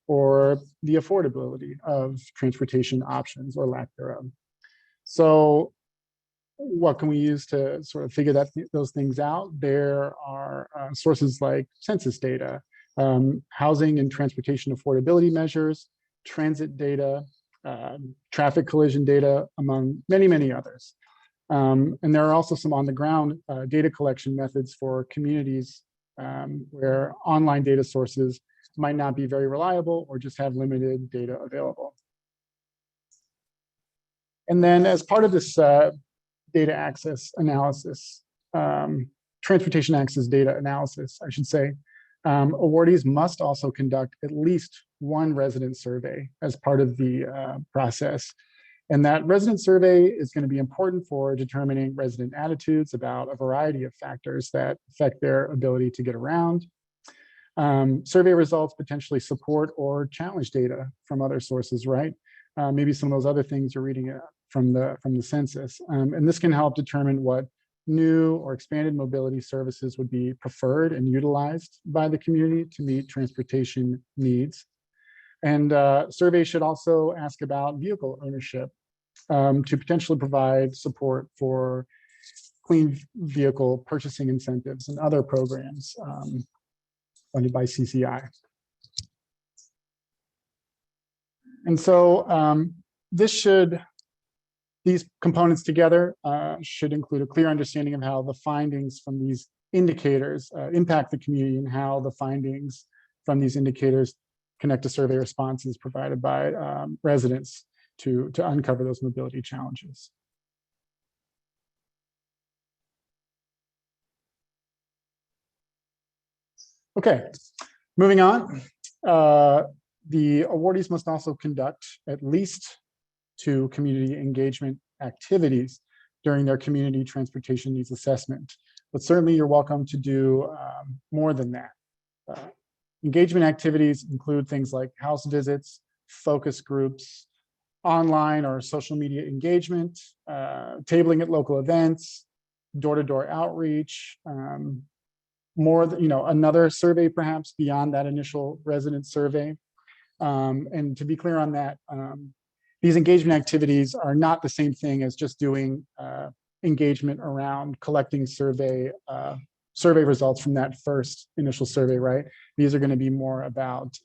or the affordability of transportation options or lack thereof. So what can we use to sort of figure those things out? There are sources like census data, housing and transportation affordability measures, transit data, traffic collision data, among many, many others. And there are also some on-the-ground data collection methods for communities where online data sources might not be very reliable or just have limited data available. And then as part of this data access analysis, transportation access data analysis, I should say, awardees must also conduct at least one resident survey as part of the process. And that resident survey is going to be important for determining resident attitudes about a variety of factors that affect their ability to get around. Survey results potentially support or challenge data from other sources, right? Maybe some of those other things you're reading from the census. And this can help determine what new or expanded mobility services would be preferred and utilized by the community to meet transportation needs. And surveys should also ask about vehicle ownership to potentially provide support for clean vehicle purchasing incentives and other programs funded by CCI. And so these components together should include a clear understanding of how the findings from these indicators impact the community and how the findings from these indicators connect to survey responses provided by residents to uncover those mobility challenges. Okay, moving on. The awardees must also conduct at least 2 community engagement activities during their community transportation needs assessment. But certainly you're welcome to do more than that. Engagement activities include things like house visits, focus groups, online or social media engagement, tabling at local events, door-to-door outreach, another survey perhaps beyond that initial resident survey. And to be clear on that, these engagement activities are not the same thing as just doing engagement around collecting survey results from that first initial survey, right? These are going to be more about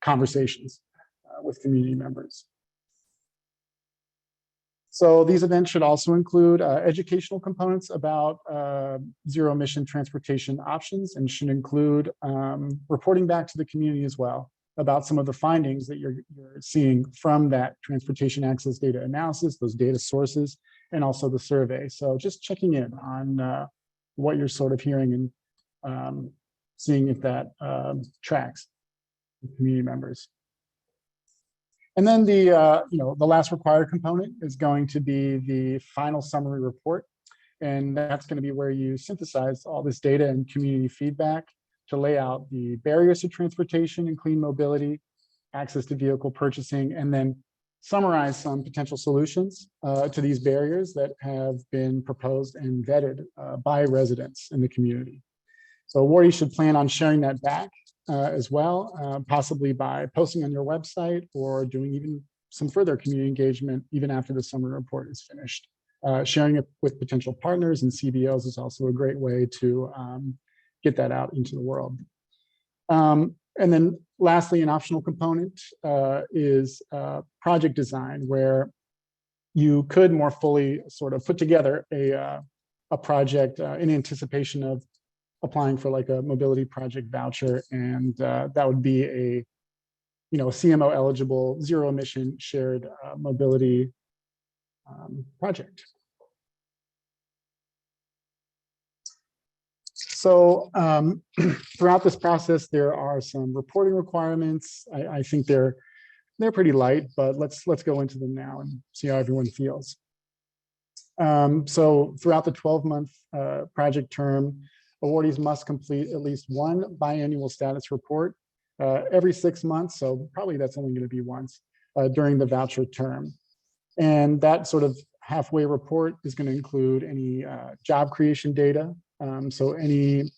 conversations with community members. So these events should also include educational components about zero emission transportation options, and should include reporting back to the community as well about some of the findings that you're seeing from that transportation access data analysis, those data sources, and also the survey. So just checking in on what you're sort of hearing and seeing if that tracks with community members. And then the last required component is going to be the final summary report. And that's going to be where you synthesize all this data and community feedback to lay out the barriers to transportation and clean mobility, access to vehicle purchasing, and then summarize some potential solutions to these barriers that have been proposed and vetted by residents in the community. So awardees should plan on sharing that back as well, possibly by posting on your website or doing even some further community engagement even after the summary report is finished. Sharing it with potential partners and CBOs is also a great way to get that out into the world. And then lastly, an optional component is project design, where you could more fully sort of put together a project in anticipation of applying for like a mobility project voucher, and that would be a CMO eligible zero emission shared mobility project. So throughout this process, there are some reporting requirements. I think they're pretty light, but let's go into them now and see how everyone feels. So throughout the 12-month project term, awardees must complete at least one biannual status report every 6 months. So probably that's only going to be once during the voucher term. And that sort of halfway report is going to include any job creation data. So any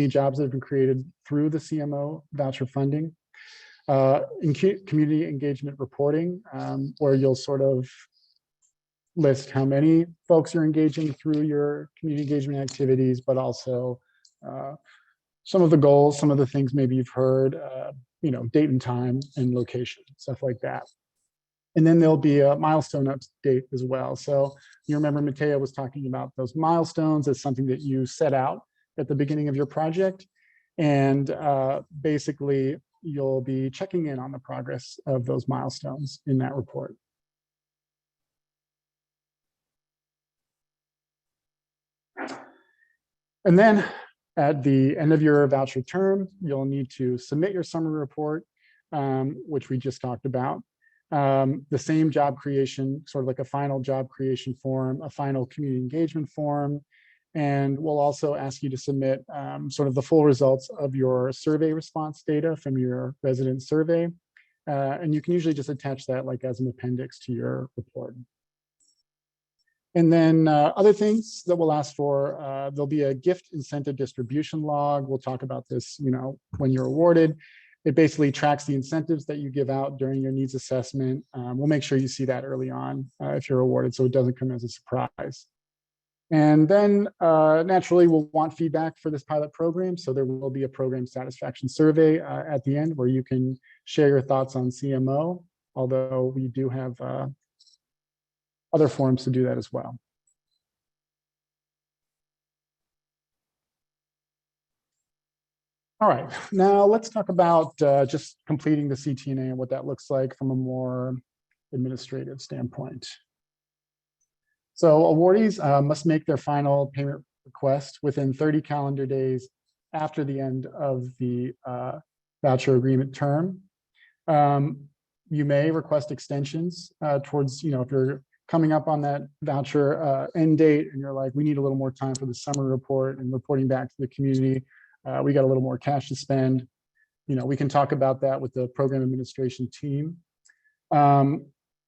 jobs that have been created through the CMO voucher funding, in community engagement reporting, where you'll sort of list how many folks you're engaging through your community engagement activities, but also some of the goals, some of the things maybe you've heard, date and time and location, stuff like that. And then there'll be a milestone update as well. So you remember Mateo was talking about those milestones as something that you set out at the beginning of your project. And basically, you'll be checking in on the progress of those milestones in that report. And then at the end of your voucher term, you'll need to submit your summary report, which we just talked about. The same job creation, sort of like a final job creation form, a final community engagement form, And we'll also ask you to submit sort of the full results of your survey response data from your resident survey. And you can usually just attach that like as an appendix to your report. And then other things that we'll ask for, there'll be a gift incentive distribution log. We'll talk about this, when you're awarded. It basically tracks the incentives that you give out during your needs assessment. We'll make sure you see that early on if you're awarded, so it doesn't come as a surprise. And then naturally, we'll want feedback for this pilot program. So there will be a program satisfaction survey at the end where you can share your thoughts on CMO, although we do have other forums to do that as well. All right, now let's talk about just completing the CTNA and what that looks like from a more administrative standpoint. So awardees must make their final payment request within 30 calendar days after the end of the voucher agreement term. You may request extensions towards, if you're coming up on that voucher end date and you're like, we need a little more time for the summer report and reporting back to the community. We got a little more cash to spend. We can talk about that with the program administration team.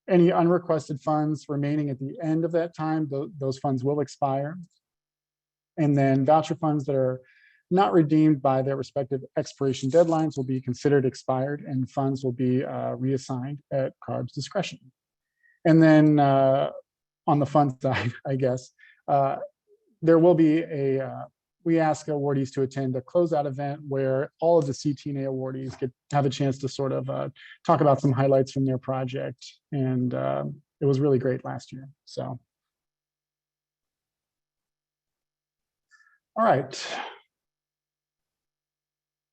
Any unrequested funds remaining at the end of that time, those funds will expire. And then voucher funds that are not redeemed by their respective expiration deadlines will be considered expired and funds will be reassigned at CARB's discretion. And then on the fund side, I guess, there will be we ask awardees to attend a closeout event where all of the CTNA awardees have a chance to sort of talk about some highlights from their project. And it was really great last year, so. All right.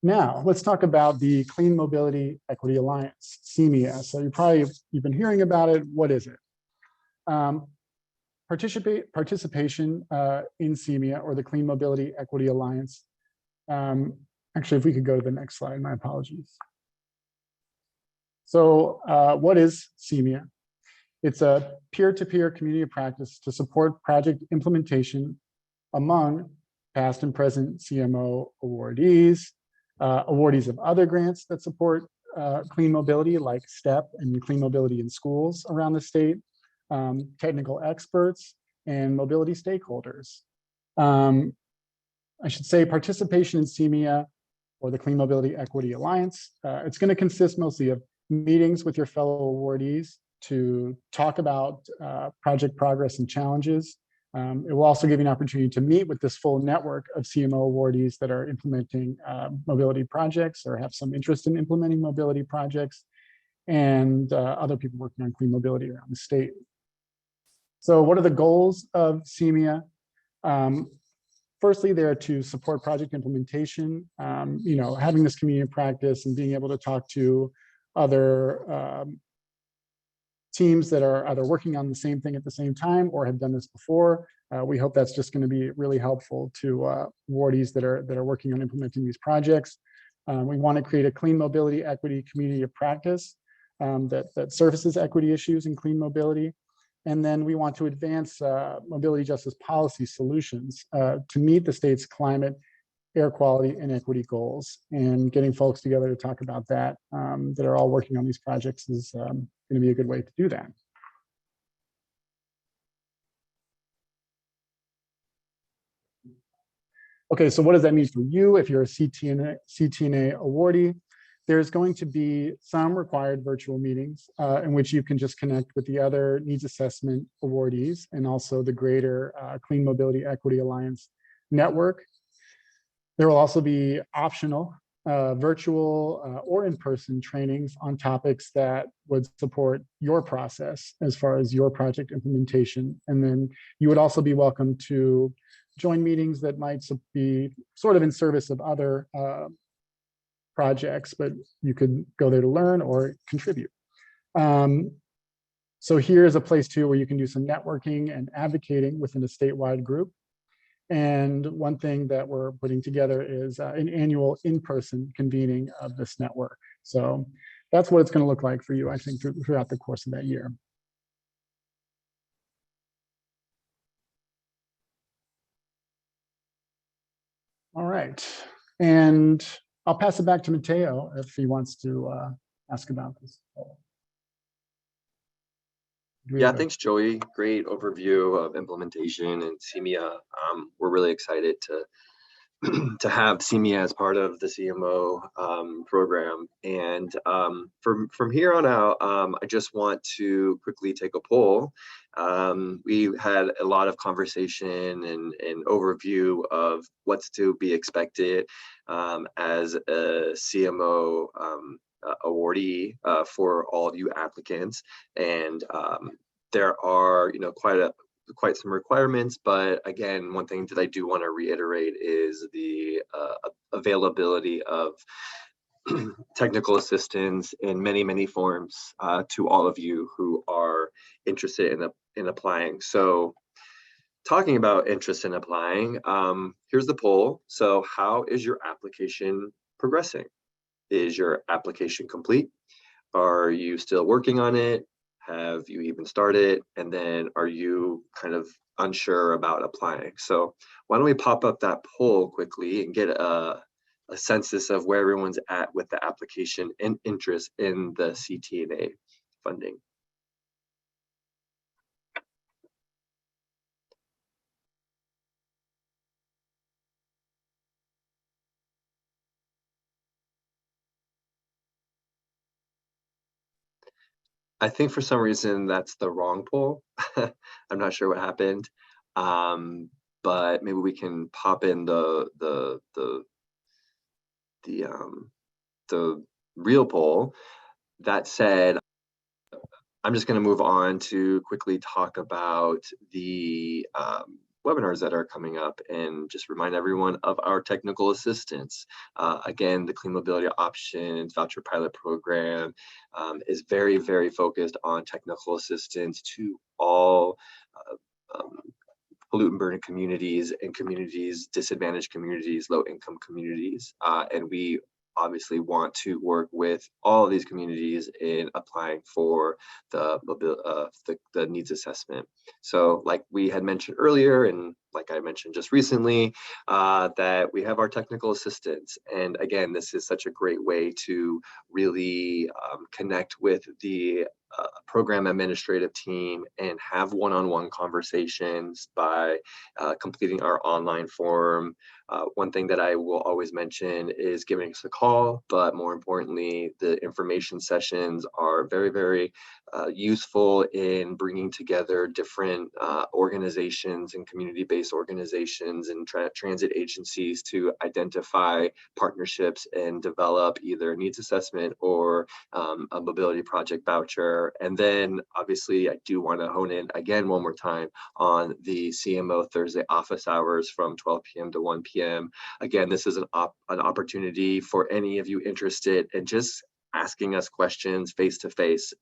Now, let's talk about the Clean Mobility Equity Alliance, CMEA. So you've been hearing about it. What is it? Participation in CMEA, or the Clean Mobility Equity Alliance. Actually, if we could go to the next slide, my apologies. So what is CMEA? It's a peer-to-peer community of practice to support project implementation among past and present CMO awardees, awardees of other grants that support clean mobility like STEP and clean mobility in schools around the state, technical experts, and mobility stakeholders. I should say participation in CMEA, or the Clean Mobility Equity Alliance, it's going to consist mostly of meetings with your fellow awardees to talk about project progress and challenges. It will also give you an opportunity to meet with this full network of CMO awardees that are implementing mobility projects or have some interest in implementing mobility projects, and other people working on clean mobility around the state. So what are the goals of CMEA? Firstly, they're to support project implementation, having this community of practice and being able to talk to other teams that are either working on the same thing at the same time or have done this before. We hope that's just going to be really helpful to awardees that are working on implementing these projects. We want to create a clean mobility equity community of practice that surfaces equity issues in clean mobility. And then we want to advance mobility justice policy solutions to meet the state's climate, air quality, and equity goals. And getting folks together to talk about that that are all working on these projects is going to be a good way to do that. Okay, so what does that mean for you if you're a CTNA awardee? There's going to be some required virtual meetings in which you can just connect with the other needs assessment awardees and also the greater Clean Mobility Equity Alliance network. There will also be optional virtual or in-person trainings on topics that would support your process as far as your project implementation. And then you would also be welcome to join meetings that might be sort of in service of other projects, but you could go there to learn or contribute. So here's a place too where you can do some networking and advocating within a statewide group. And one thing that we're putting together is an annual in-person convening of this network. So that's what it's going to look like for you, I think, throughout the course of that year. All right. And I'll pass it back to Matteo if he wants to ask about this. Yeah, thanks, Joey. Great overview of implementation and CMIA. We're really excited to to have CMIA as part of the CMO program. And from here on out, I just want to quickly take a poll. We had a lot of conversation and overview of what's to be expected as a CMO awardee for all of you applicants. And there are, quite some requirements, but again, one thing that I do want to reiterate is the availability of technical assistance in many forms to all of you who are interested in applying. So talking about interest in applying, here's the poll. So how is your application progressing? Is your application complete? Are you still working on it? Have you even started? And then are you kind of unsure about applying? So why don't we pop up that poll quickly and get a census of where everyone's at with the application and interest in the CTNA funding. I think for some reason that's the wrong poll. I'm not sure what happened, but maybe we can pop in the real poll. That said, I'm just going to move on to quickly talk about the webinars that are coming up and just remind everyone of our technical assistance. Again, the Clean Mobility Options Voucher Pilot Program is very focused on technical assistance to all pollutant burden communities and communities, disadvantaged communities, low income communities. And we obviously want to work with all of these communities in applying for the needs assessment. So like we had mentioned earlier, and like I mentioned just recently, that we have our technical assistance. And again, this is such a great way to really connect with the program administrative team and have one-on-one conversations by completing our online form. One thing that I will always mention is giving us a call, but more importantly, the information sessions are very useful in bringing together different organizations and community-based organizations and transit agencies to identify partnerships and develop either a needs assessment or a mobility project voucher. And then obviously I do want to hone in again one more time on the CMO Thursday office hours from 12 p.m. to 1 p.m. Again, this is an opportunity for any of you interested in just asking us questions face to face.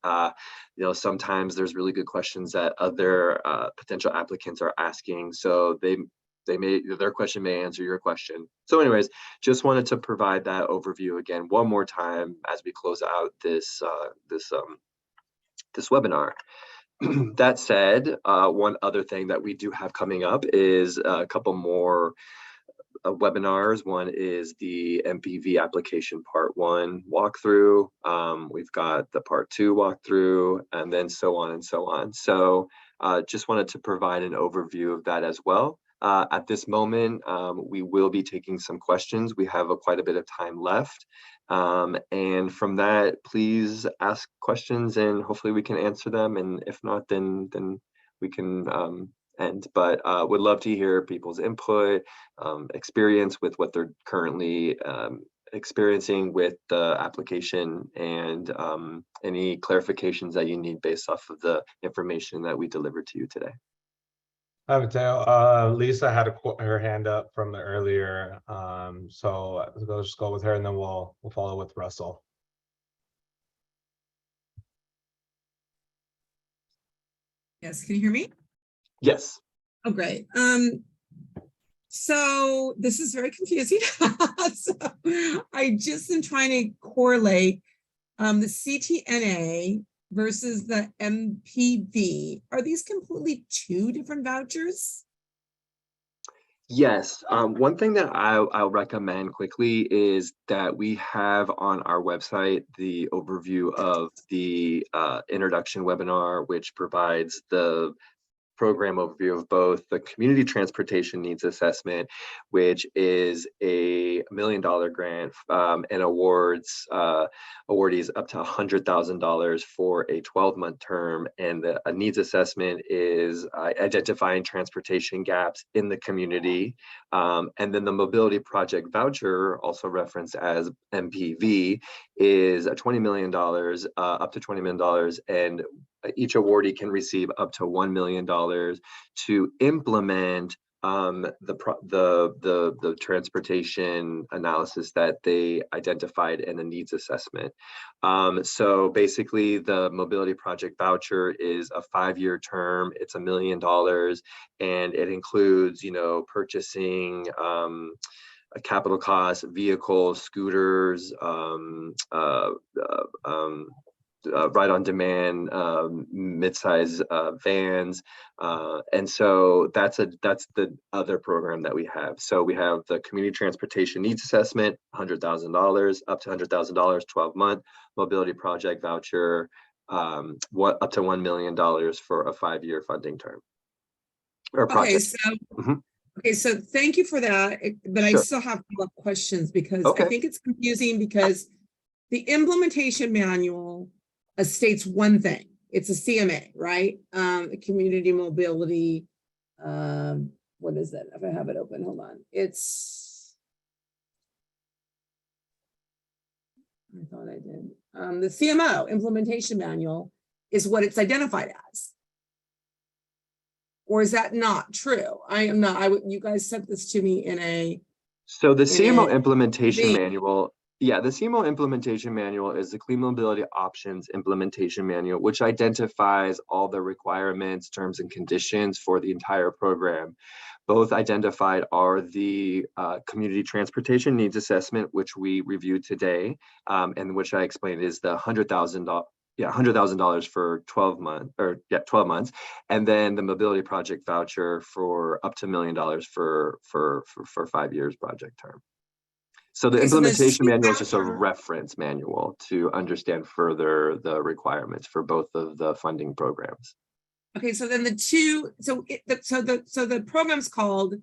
Sometimes there's really good questions that other potential applicants are asking, so their question may answer your question. So anyways, just wanted to provide that overview again one more time as we close out this webinar. That said, one other thing that we do have coming up is a couple more webinars. One is the MPV application part 1 walkthrough. We've got the part 2 walkthrough, and then so on and so on. So just wanted to provide an overview of that as well. At this moment, we will be taking some questions. We have quite a bit of time left. And from that, please ask questions and hopefully we can answer them. And if not, then we can end. But would love to hear people's input, experience with what they're currently experiencing with the application, and any clarifications that you need based off of the information that we delivered to you today. Hi, Matteo. Lisa had her hand up from the earlier, so let's just go with her, and then we'll follow with Russell. Yes, can you hear me? Yes. Oh, great. So this is very confusing. So I just am trying to correlate the CTNA versus the MPV. Are these completely two different vouchers? Yes, one thing that I'll recommend quickly is that we have on our website the overview of the introduction webinar, which provides the program overview of both the community transportation needs assessment, which is a $1 million grant and awards awardees up to $100,000 for a 12-month term. And a needs assessment is identifying transportation gaps in the community. And then the mobility project voucher, also referenced as MPV, is a $20 million, up to $20 million, and each awardee can receive up to $1 million to implement the transportation analysis that they identified in a needs assessment. So basically, the mobility project voucher is a 5-year term. It's $1 million, and it includes, purchasing capital costs, vehicles, scooters, ride on demand, mid-size vans, and so that's the other program that we have. So we have the community transportation needs assessment, $100,000, up to $100,000, 12-month mobility project voucher, up to $1 million for a 5-year funding term or project. Okay, so thank you for that, but I Sure. still have follow-up questions because Okay. I think it's confusing because the implementation manual states one thing. It's a CMA, right? Community mobility. What is that? If I have it open, hold on. I thought I did. The CMO implementation manual is what it's identified as. Or is that not true? I am not. You guys sent this to me in a. So the CMO implementation thing. manual. Yeah, the CMO implementation manual is the Clean Mobility Options Implementation Manual, which identifies all the requirements, terms, and conditions for the entire program. Both identified are the Community Transportation Needs Assessment, which we reviewed today, and which I explained is the $100,000 for 12 months, and then the Mobility Project Voucher for up to $1 million for 5 years project term. So the implementation manual is just a reference manual to understand further the requirements for both of the funding programs. Okay, so then the program's called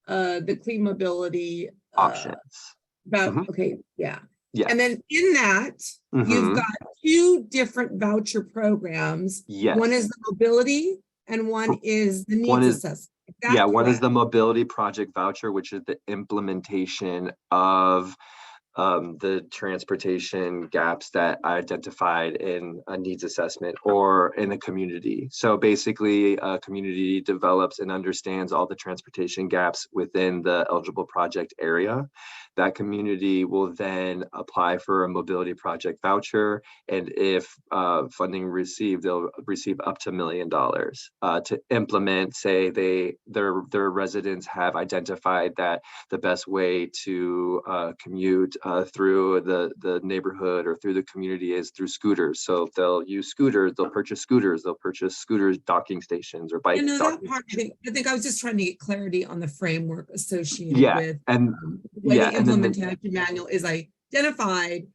the Clean Mobility Options. Okay, yeah. Yes. And then in that, you've got 2 different voucher programs. Yes. One is the mobility and one is the needs assessment. One is the mobility project voucher, which is the implementation of the transportation gaps that I identified in a needs assessment or in a community. So basically, a community develops and understands all the transportation gaps within the eligible project area. That community will then apply for a mobility project voucher, and if funding received, they'll receive up to $1 million to implement. Say their residents have identified that the best way to commute through the neighborhood or through the community is through scooters. So they'll use scooters. They'll purchase scooters docking stations or bike. That part, I think I was just trying to get clarity on the framework associated with the implementation manual is identified,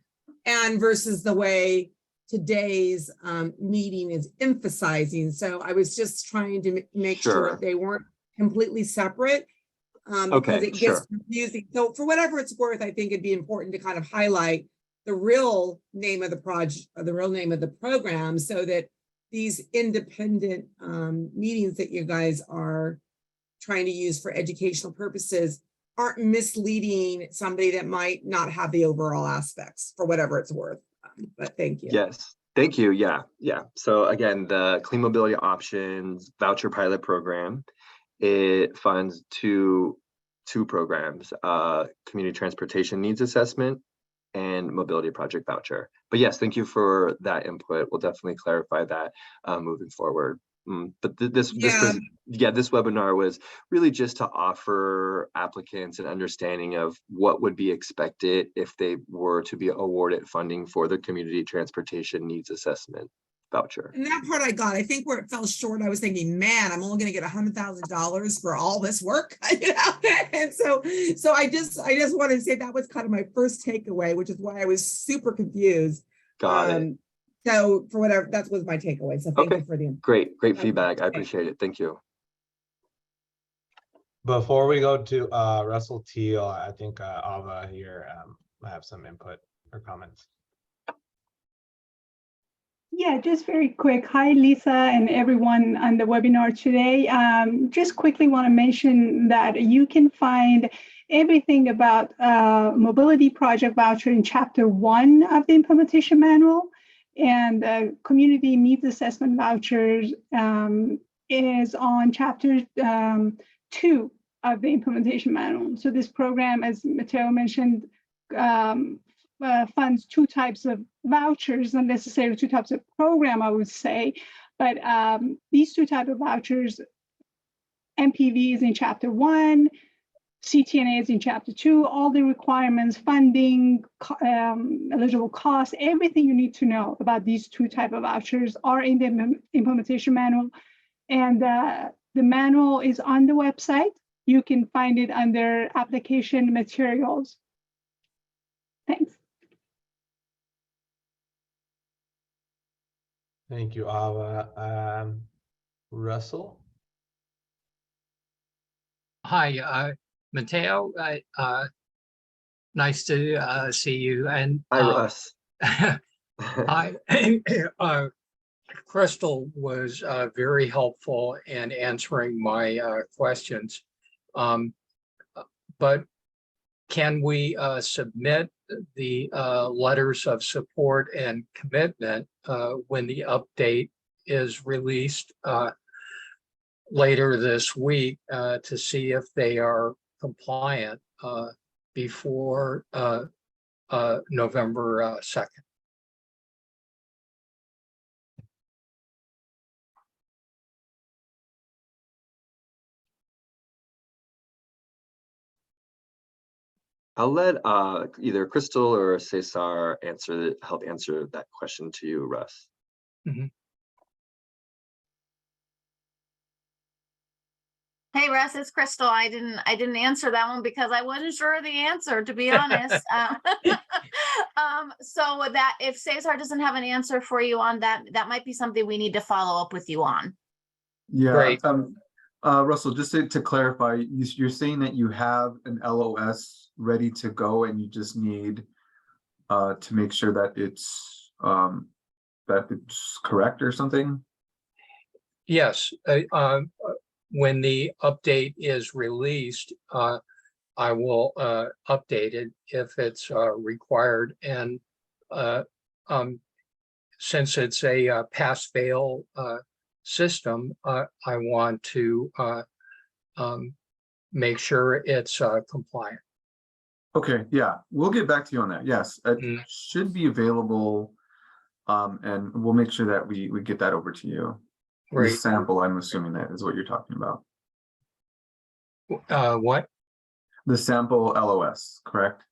and versus the way today's meeting is emphasizing. So I was just trying to make sure they weren't completely separate, because it gets confusing. So for whatever it's worth, I think it'd be important to kind of highlight the real name of the project, or the real name of the program, so that these independent meetings that you guys are trying to use for educational purposes aren't misleading somebody that might not have the overall aspects, for whatever it's worth. But thank you. Yes, thank you. Yeah. So again, the Clean Mobility Options Voucher Pilot Program, it funds two programs, Community Transportation Needs Assessment and Mobility Project Voucher. But yes, thank you for that input. We'll definitely clarify that moving forward. But this webinar was really just to offer applicants an understanding of what would be expected if they were to be awarded funding for the Community Transportation Needs Assessment. voucher. And that part I got. I think where it fell short, I was thinking, man, I'm only going to get $100,000 for all this work, you know. And so I just wanted to say that was kind of my first takeaway, which is why I was super confused. Got it. So for whatever, that was my takeaway. So thank you for the great feedback. I appreciate it. Thank you. Before we go to Russell Teal, I think Ava here might have some input or comments. Yeah, just very quick. Hi, Lisa and everyone on the webinar today. Just quickly want to mention that you can find everything about mobility project voucher in chapter 1 of the implementation manual, and community needs assessment vouchers is on chapter 2 of the implementation manual. So this program, as Matteo mentioned, funds 2 types of vouchers, not necessarily 2 types of program, I would say, but these 2 types of vouchers, MPV is in chapter 1, CTNA is in chapter 2, all the requirements, funding, eligible costs, everything you need to know about these 2 types of vouchers are in the implementation manual. And the manual is on the website. You can find it under application materials. Thanks. Thank you, Ava. Russell? Hi, Matteo. Nice to see you. And hi, Russ. Crystal was very helpful in answering my questions. But can we submit the letters of support and commitment when the update is released later this week to see if they are compliant before November 2nd? I'll let either Crystal or Cesar help answer that question to you, Russ. Mm-hmm. Hey Russ, it's Crystal. I didn't answer that one because I wasn't sure of the answer, to be honest. So that if Cesar doesn't have an answer for you on that, that might be something we need to follow up with you on. Yeah. Great. Russell, just to clarify, you're saying that you have an LOS ready to go and you just need to make sure that it's correct or something? Yes. When the update is released, I will update it if it's required. And since it's a pass-fail system, I want to make sure it's compliant. Okay, yeah, we'll get back to you on that. Yes, it should be available, and we'll make sure that we get that over to you. Great. The sample, I'm assuming that is what you're talking about. What? The sample LOS, correct?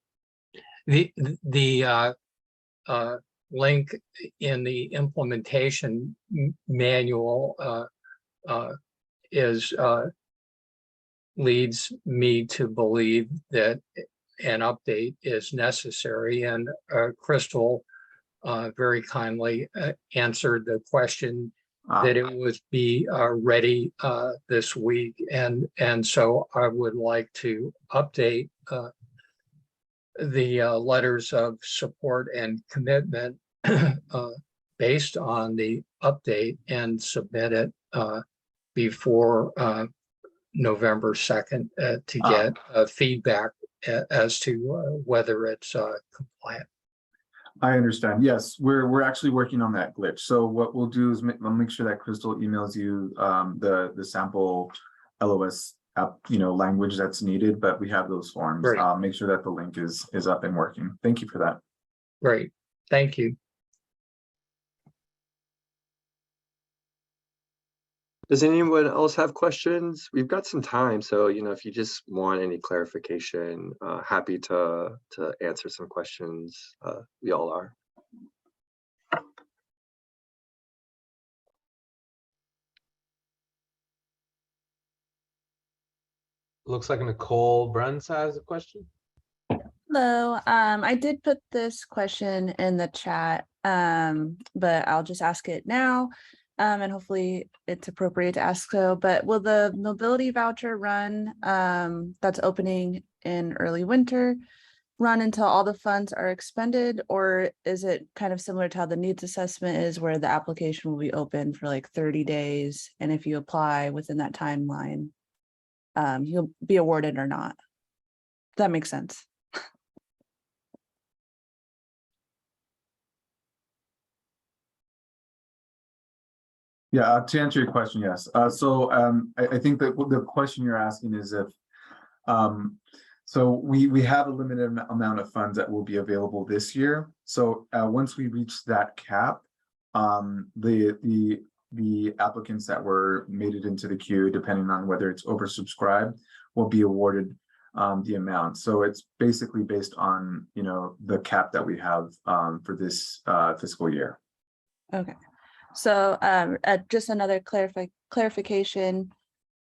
The link in the implementation manual leads me to believe that an update is necessary, and Crystal very kindly answered the question that it would be ready this week, and so I would like to update the letters of support and commitment based on the update and submit it before November 2nd to get feedback as to whether it's compliant. I understand. Yes, we're actually working on that glitch. So what we'll do is I'll make sure that Crystal emails you the sample LOS language that's needed, but we have those forms. Great. Make sure that the link is up and working. Thank you for that. Great. Thank you. Does anyone else have questions? We've got some time, so if you just want any clarification, happy to answer some questions. We all are. Looks like Nicole Bruns has a question. Hello, I did put this question in the chat, but I'll just ask it now. And hopefully it's appropriate to ask so, but will the mobility voucher run that's opening in early winter run until all the funds are expended, or is it kind of similar to how the needs assessment is, where the application will be open for like 30 days, and if you apply within that timeline, you'll be awarded or not? That makes sense. Yeah, to answer your question, yes. I think that the question you're asking is if, so we have a limited amount of funds that will be available this year. So once we reach that cap, the applicants that were made it into the queue, depending on whether it's oversubscribed, will be awarded the amount. So it's basically based on, you know, the cap that we have for this fiscal year. Okay. So just another clarification,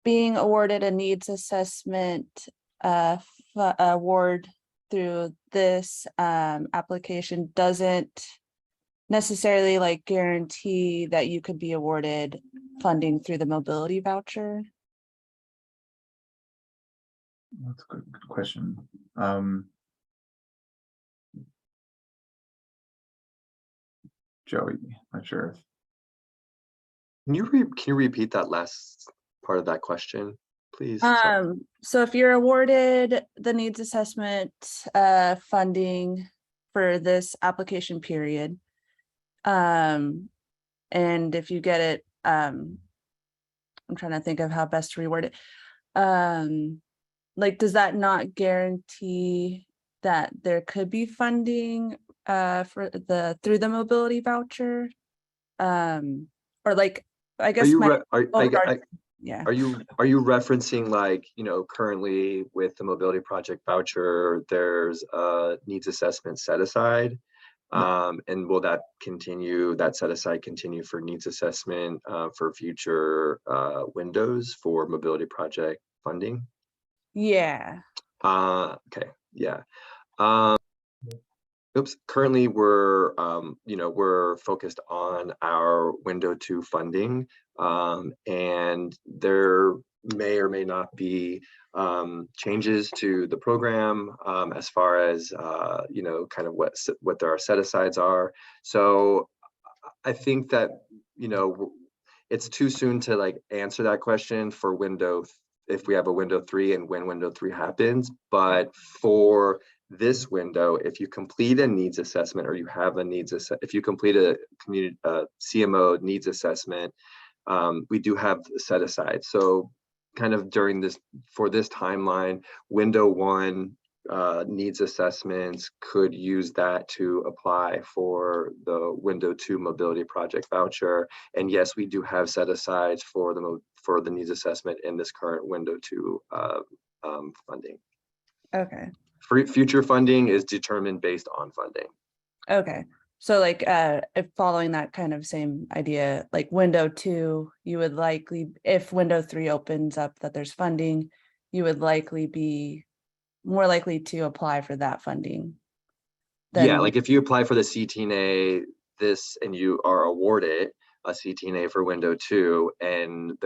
being awarded a needs assessment award through this application doesn't necessarily like guarantee that you could be awarded funding through the mobility voucher. That's a good question. Joey, not sure. Can you repeat that last part of that question, please? So if you're awarded the needs assessment funding for this application period, and if you get it, I'm trying to think of how best to reword it. Like, does that not guarantee that there could be funding for through the mobility voucher? Or like, I guess yeah. Are you referencing, like, you know, currently with the mobility project voucher, there's a needs assessment set aside? And will that continue, that set aside continue for needs assessment for future windows for mobility project funding? Yeah. Okay, yeah. Oops, currently we're, you know, we're focused on our window 2 funding, and there may or may not be changes to the program as far as, you know, kind of what our set asides are. So I think that, you know, it's too soon to like answer that question for window, if we have a window 3 and when window 3 happens. But for this window, if you complete a needs assessment, or you have a needs assessment, if you complete a community CMO needs assessment, we do have set aside. So kind of during this, for this timeline, window 1 needs assessments could use that to apply for the window 2 mobility project voucher. And yes, we do have set asides for the needs assessment in this current window 2 funding. Okay. Future funding is determined based on funding. Okay. So like if following that kind of same idea, like window 2, you would likely, if window 3 opens up that there's funding, you would likely be more likely to apply for that funding. Yeah, like if you apply for the CTNA and you are awarded a CTNA for window 2 and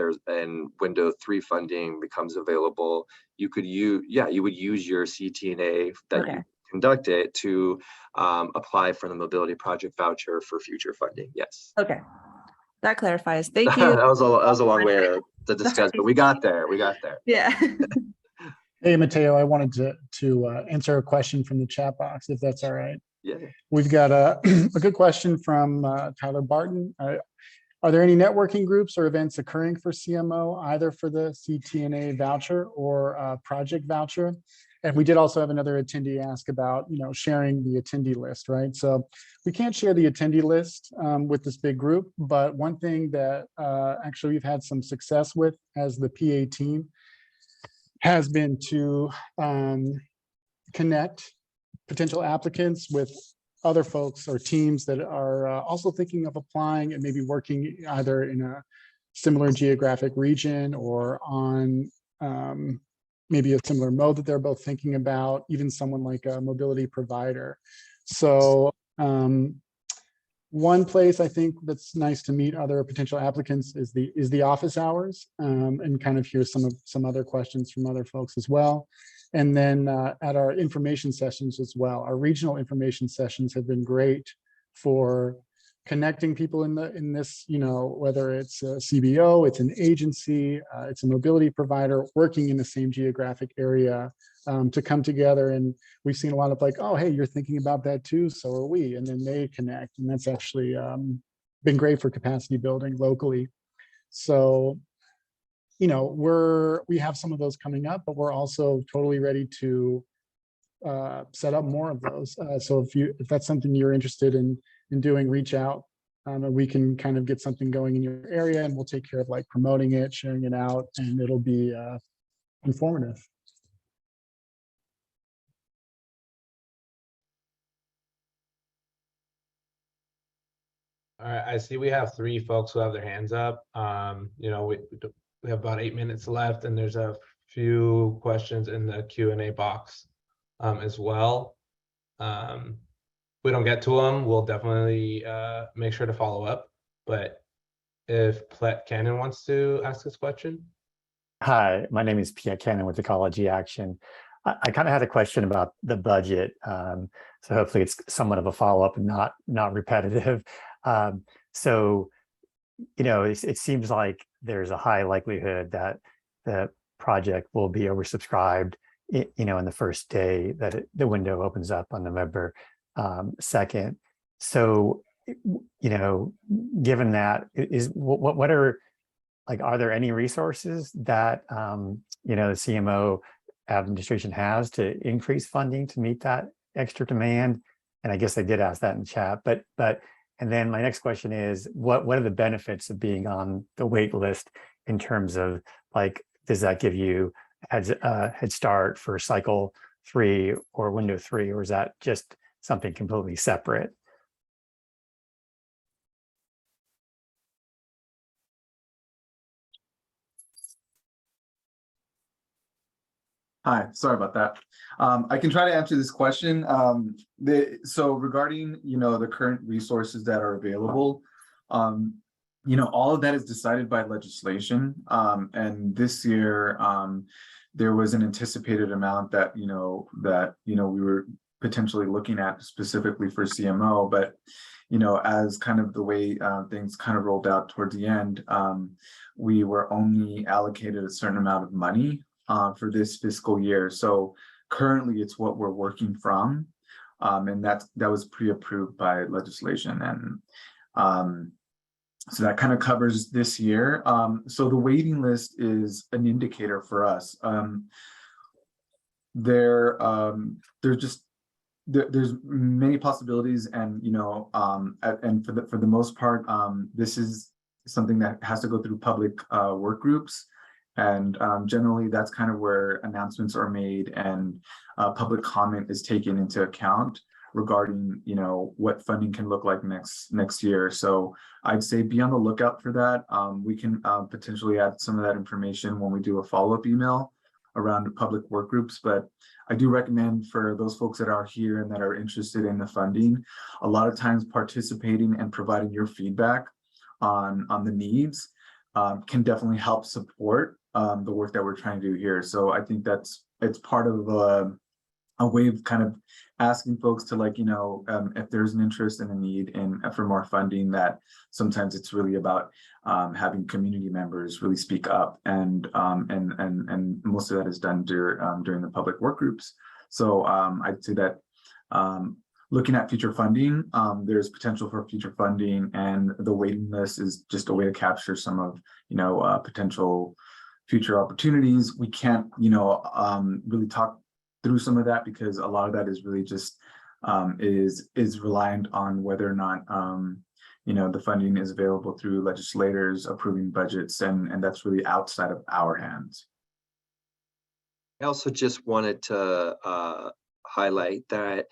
window 3 funding becomes available, you would use your CTNA that you conducted to apply for the mobility project voucher for future funding. Yes. Okay, that clarifies. Thank you. that was a long way to discuss, but we got there. Yeah. Hey, Mateo, I wanted to answer a question from the chat box, if that's all right. Yeah. We've got a good question from Tyler Barton. Are there any networking groups or events occurring for CMO, either for the CTNA voucher or project voucher? And we did also have another attendee ask about, you know, sharing the attendee list, right? So we can't share the attendee list with this big group, but one thing that actually we've had some success with as the PA team has been to connect potential applicants with other folks or teams that are also thinking of applying and maybe working either in a similar geographic region or on maybe a similar mode that they're both thinking about, even someone like a mobility provider. So one place I think that's nice to meet other potential applicants is the office hours, and kind of hear some other questions from other folks as well. And then at our information sessions as well, our regional information sessions have been great for connecting people in this, whether it's a CBO, it's an agency, it's a mobility provider working in the same geographic area, to come together. And we've seen a lot of like, oh, hey, you're thinking about that too, so are we. And then they connect, and that's actually been great for capacity building locally. So, we have some of those coming up, but we're also totally ready to set up more of those. So if that's something you're interested in doing, reach out, and we can kind of get something going in your area, and we'll take care of like promoting it, sharing it out, and it'll be informative. All right, I see we have 3 folks who have their hands up. We have about 8 minutes left, and there's a few questions in the Q&A box as well. If we don't get to them, we'll definitely make sure to follow up. But if Plet Cannon wants to ask this question. Hi, my name is Pia Cannon with Ecology Action. I kind of had a question about the budget. So hopefully it's somewhat of a follow-up and not repetitive. So, it seems like there's a high likelihood that the project will be oversubscribed, in the first day that the window opens up on November 2nd. So, given that, what are there any resources that, the CMO administration has to increase funding to meet that extra demand? And I guess I did ask that in chat, and then my next question is, what are the benefits of being on the wait list in terms of does that give you head start for cycle 3 or window 3, or is that just something completely separate? Hi, sorry about that. I can try to answer this question. So regarding, the current resources that are available, all of that is decided by legislation. And this year, there was an anticipated amount that, we were potentially looking at specifically for CMO, but, as kind of the way things kind of rolled out towards the end, we were only allocated a certain amount of money for this fiscal year. So currently it's what we're working from, and that was pre-approved by legislation. And so that kind of covers this year. So the waiting list is an indicator for us. There's many possibilities, and and for the most part, this is something that has to go through public work groups. And generally, that's kind of where announcements are made and public comment is taken into account regarding, what funding can look like next year. So I'd say be on the lookout for that. We can potentially add some of that information when we do a follow-up email around public work groups. But I do recommend for those folks that are here and that are interested in the funding, a lot of times participating and providing your feedback on the needs can definitely help support the work that we're trying to do here. So I think it's part of a way of kind of asking folks to if there's an interest and a need for more funding, that sometimes it's really about having community members really speak up, and most of that is done during the public work groups. So I'd say that looking at future funding, there's potential for future funding, and the waiting list is just a way to capture some of potential future opportunities. We can't really talk through some of that because a lot of that is really just is reliant on whether or not the funding is available through legislators approving budgets, and that's really outside of our hands. I also just wanted to highlight that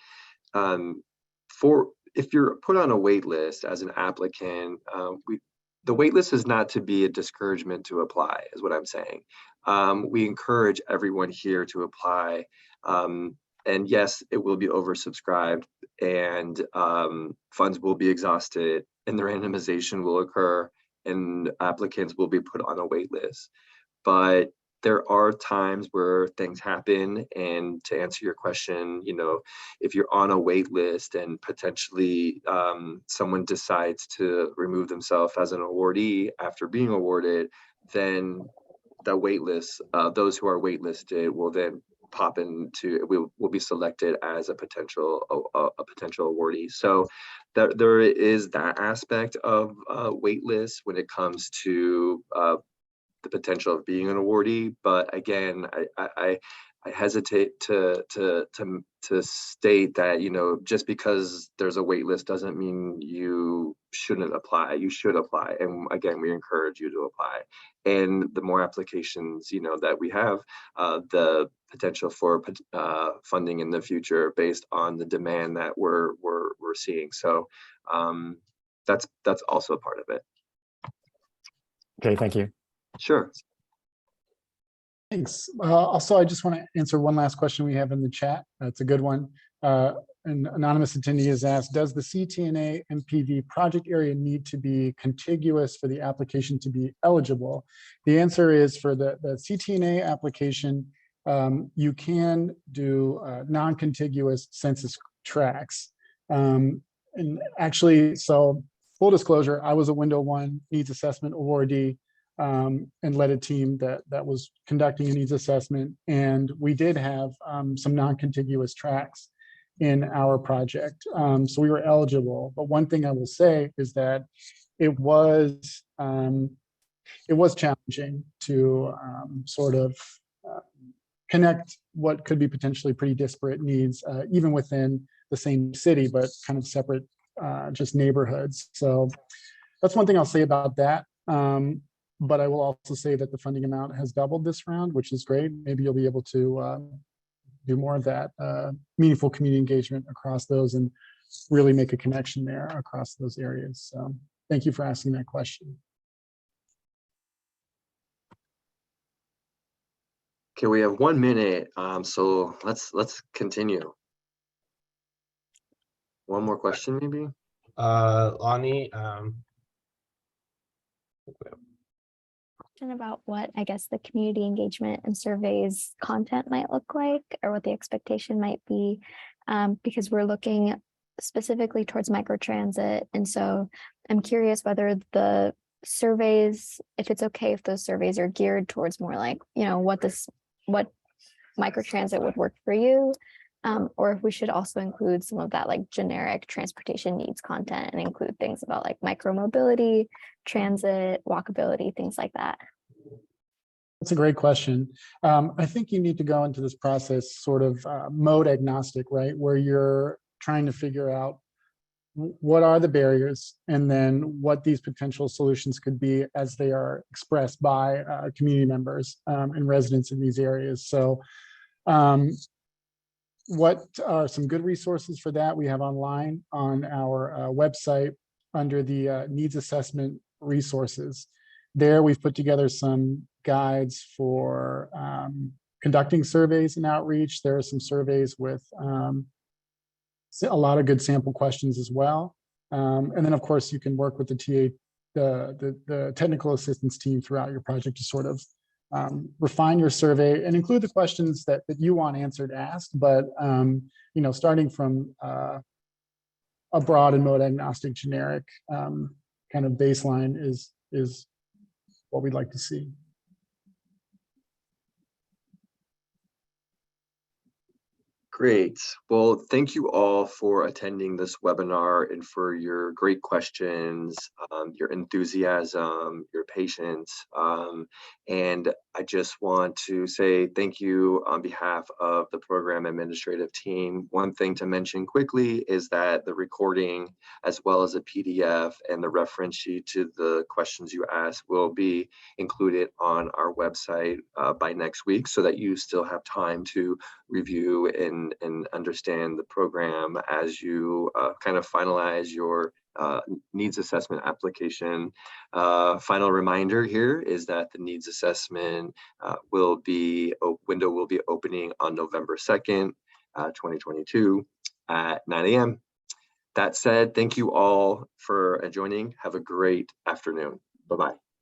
if you're put on a wait list as an applicant, the waitlist is not to be a discouragement to apply, is what I'm saying. We encourage everyone here to apply. And yes, it will be oversubscribed, and funds will be exhausted, and the randomization will occur, and applicants will be put on a wait list. But there are times where things happen, and to answer your question, you know, if you're on a wait list and potentially someone decides to remove themselves as an awardee after being awarded, then the wait list, those who are waitlisted will then pop into, will be selected as a potential awardee. So there is that aspect of wait list when it comes to the potential of being an awardee. But again, I hesitate to state that, you know, just because there's a wait list doesn't mean you shouldn't apply. You should apply. And again, we encourage you to apply. And the more applications, you know, that we have, the potential for funding in the future based on the demand that we're seeing. So that's also a part of it. Okay, thank you. Sure. Thanks. Also, I just want to answer one last question we have in the chat. It's a good one. An anonymous attendee has asked, does the CTNA MPV project area need to be contiguous for the application to be eligible? The answer is, for the CTNA application, you can do non-contiguous census tracts. And actually, so full disclosure, I was a Window 1 needs assessment awardee, and led a team that was conducting a needs assessment. And we did have some non-contiguous tracks in our project. So we were eligible. But one thing I will say is that it was challenging to sort of connect what could be potentially pretty disparate needs, even within the same city, but kind of separate just neighborhoods. So that's one thing I'll say about that. But I will also say that the funding amount has doubled this round, which is great. Maybe you'll be able to do more of that meaningful community engagement across those and really make a connection there across those areas. So thank you for asking that question. Okay, we have 1 minute, so let's continue. One more question, maybe. Lonnie, about what, I guess, the community engagement and surveys content might look like, or what the expectation might be, because we're looking specifically towards microtransit. And so I'm curious whether the surveys, if it's okay if those surveys are geared towards more like, you know, what microtransit would work for you, or if we should also include some of that like generic transportation needs content and include things about like micromobility, transit, walkability, things like that. That's a great question. I think you need to go into this process sort of mode agnostic, right? Where you're trying to figure out what are the barriers and then what these potential solutions could be as they are expressed by community members and residents in these areas. So what are some good resources for that? We have online on our website under the needs assessment resources. There we've put together some guides for conducting surveys and outreach. There are some surveys with a lot of good sample questions as well. And then of course you can work with the technical assistance team throughout your project to sort of refine your survey and include the questions that you want answered, asked, but you know, starting from a broad and mode agnostic generic kind of baseline is what we'd like to see. Great. Well, thank you all for attending this webinar and for your great questions, your enthusiasm, your patience. And I just want to say thank you on behalf of the program administrative team. One thing to mention quickly is that the recording, as well as a PDF and the reference sheet to the questions you asked, will be included on our website by next week, so that you still have time to review and and understand the program as you kind of finalize your needs assessment application. Final reminder here is that the needs assessment window will be opening on November 2nd, 2022 at 9 a.m. That said, thank you all for joining. Have a great afternoon. Bye-bye.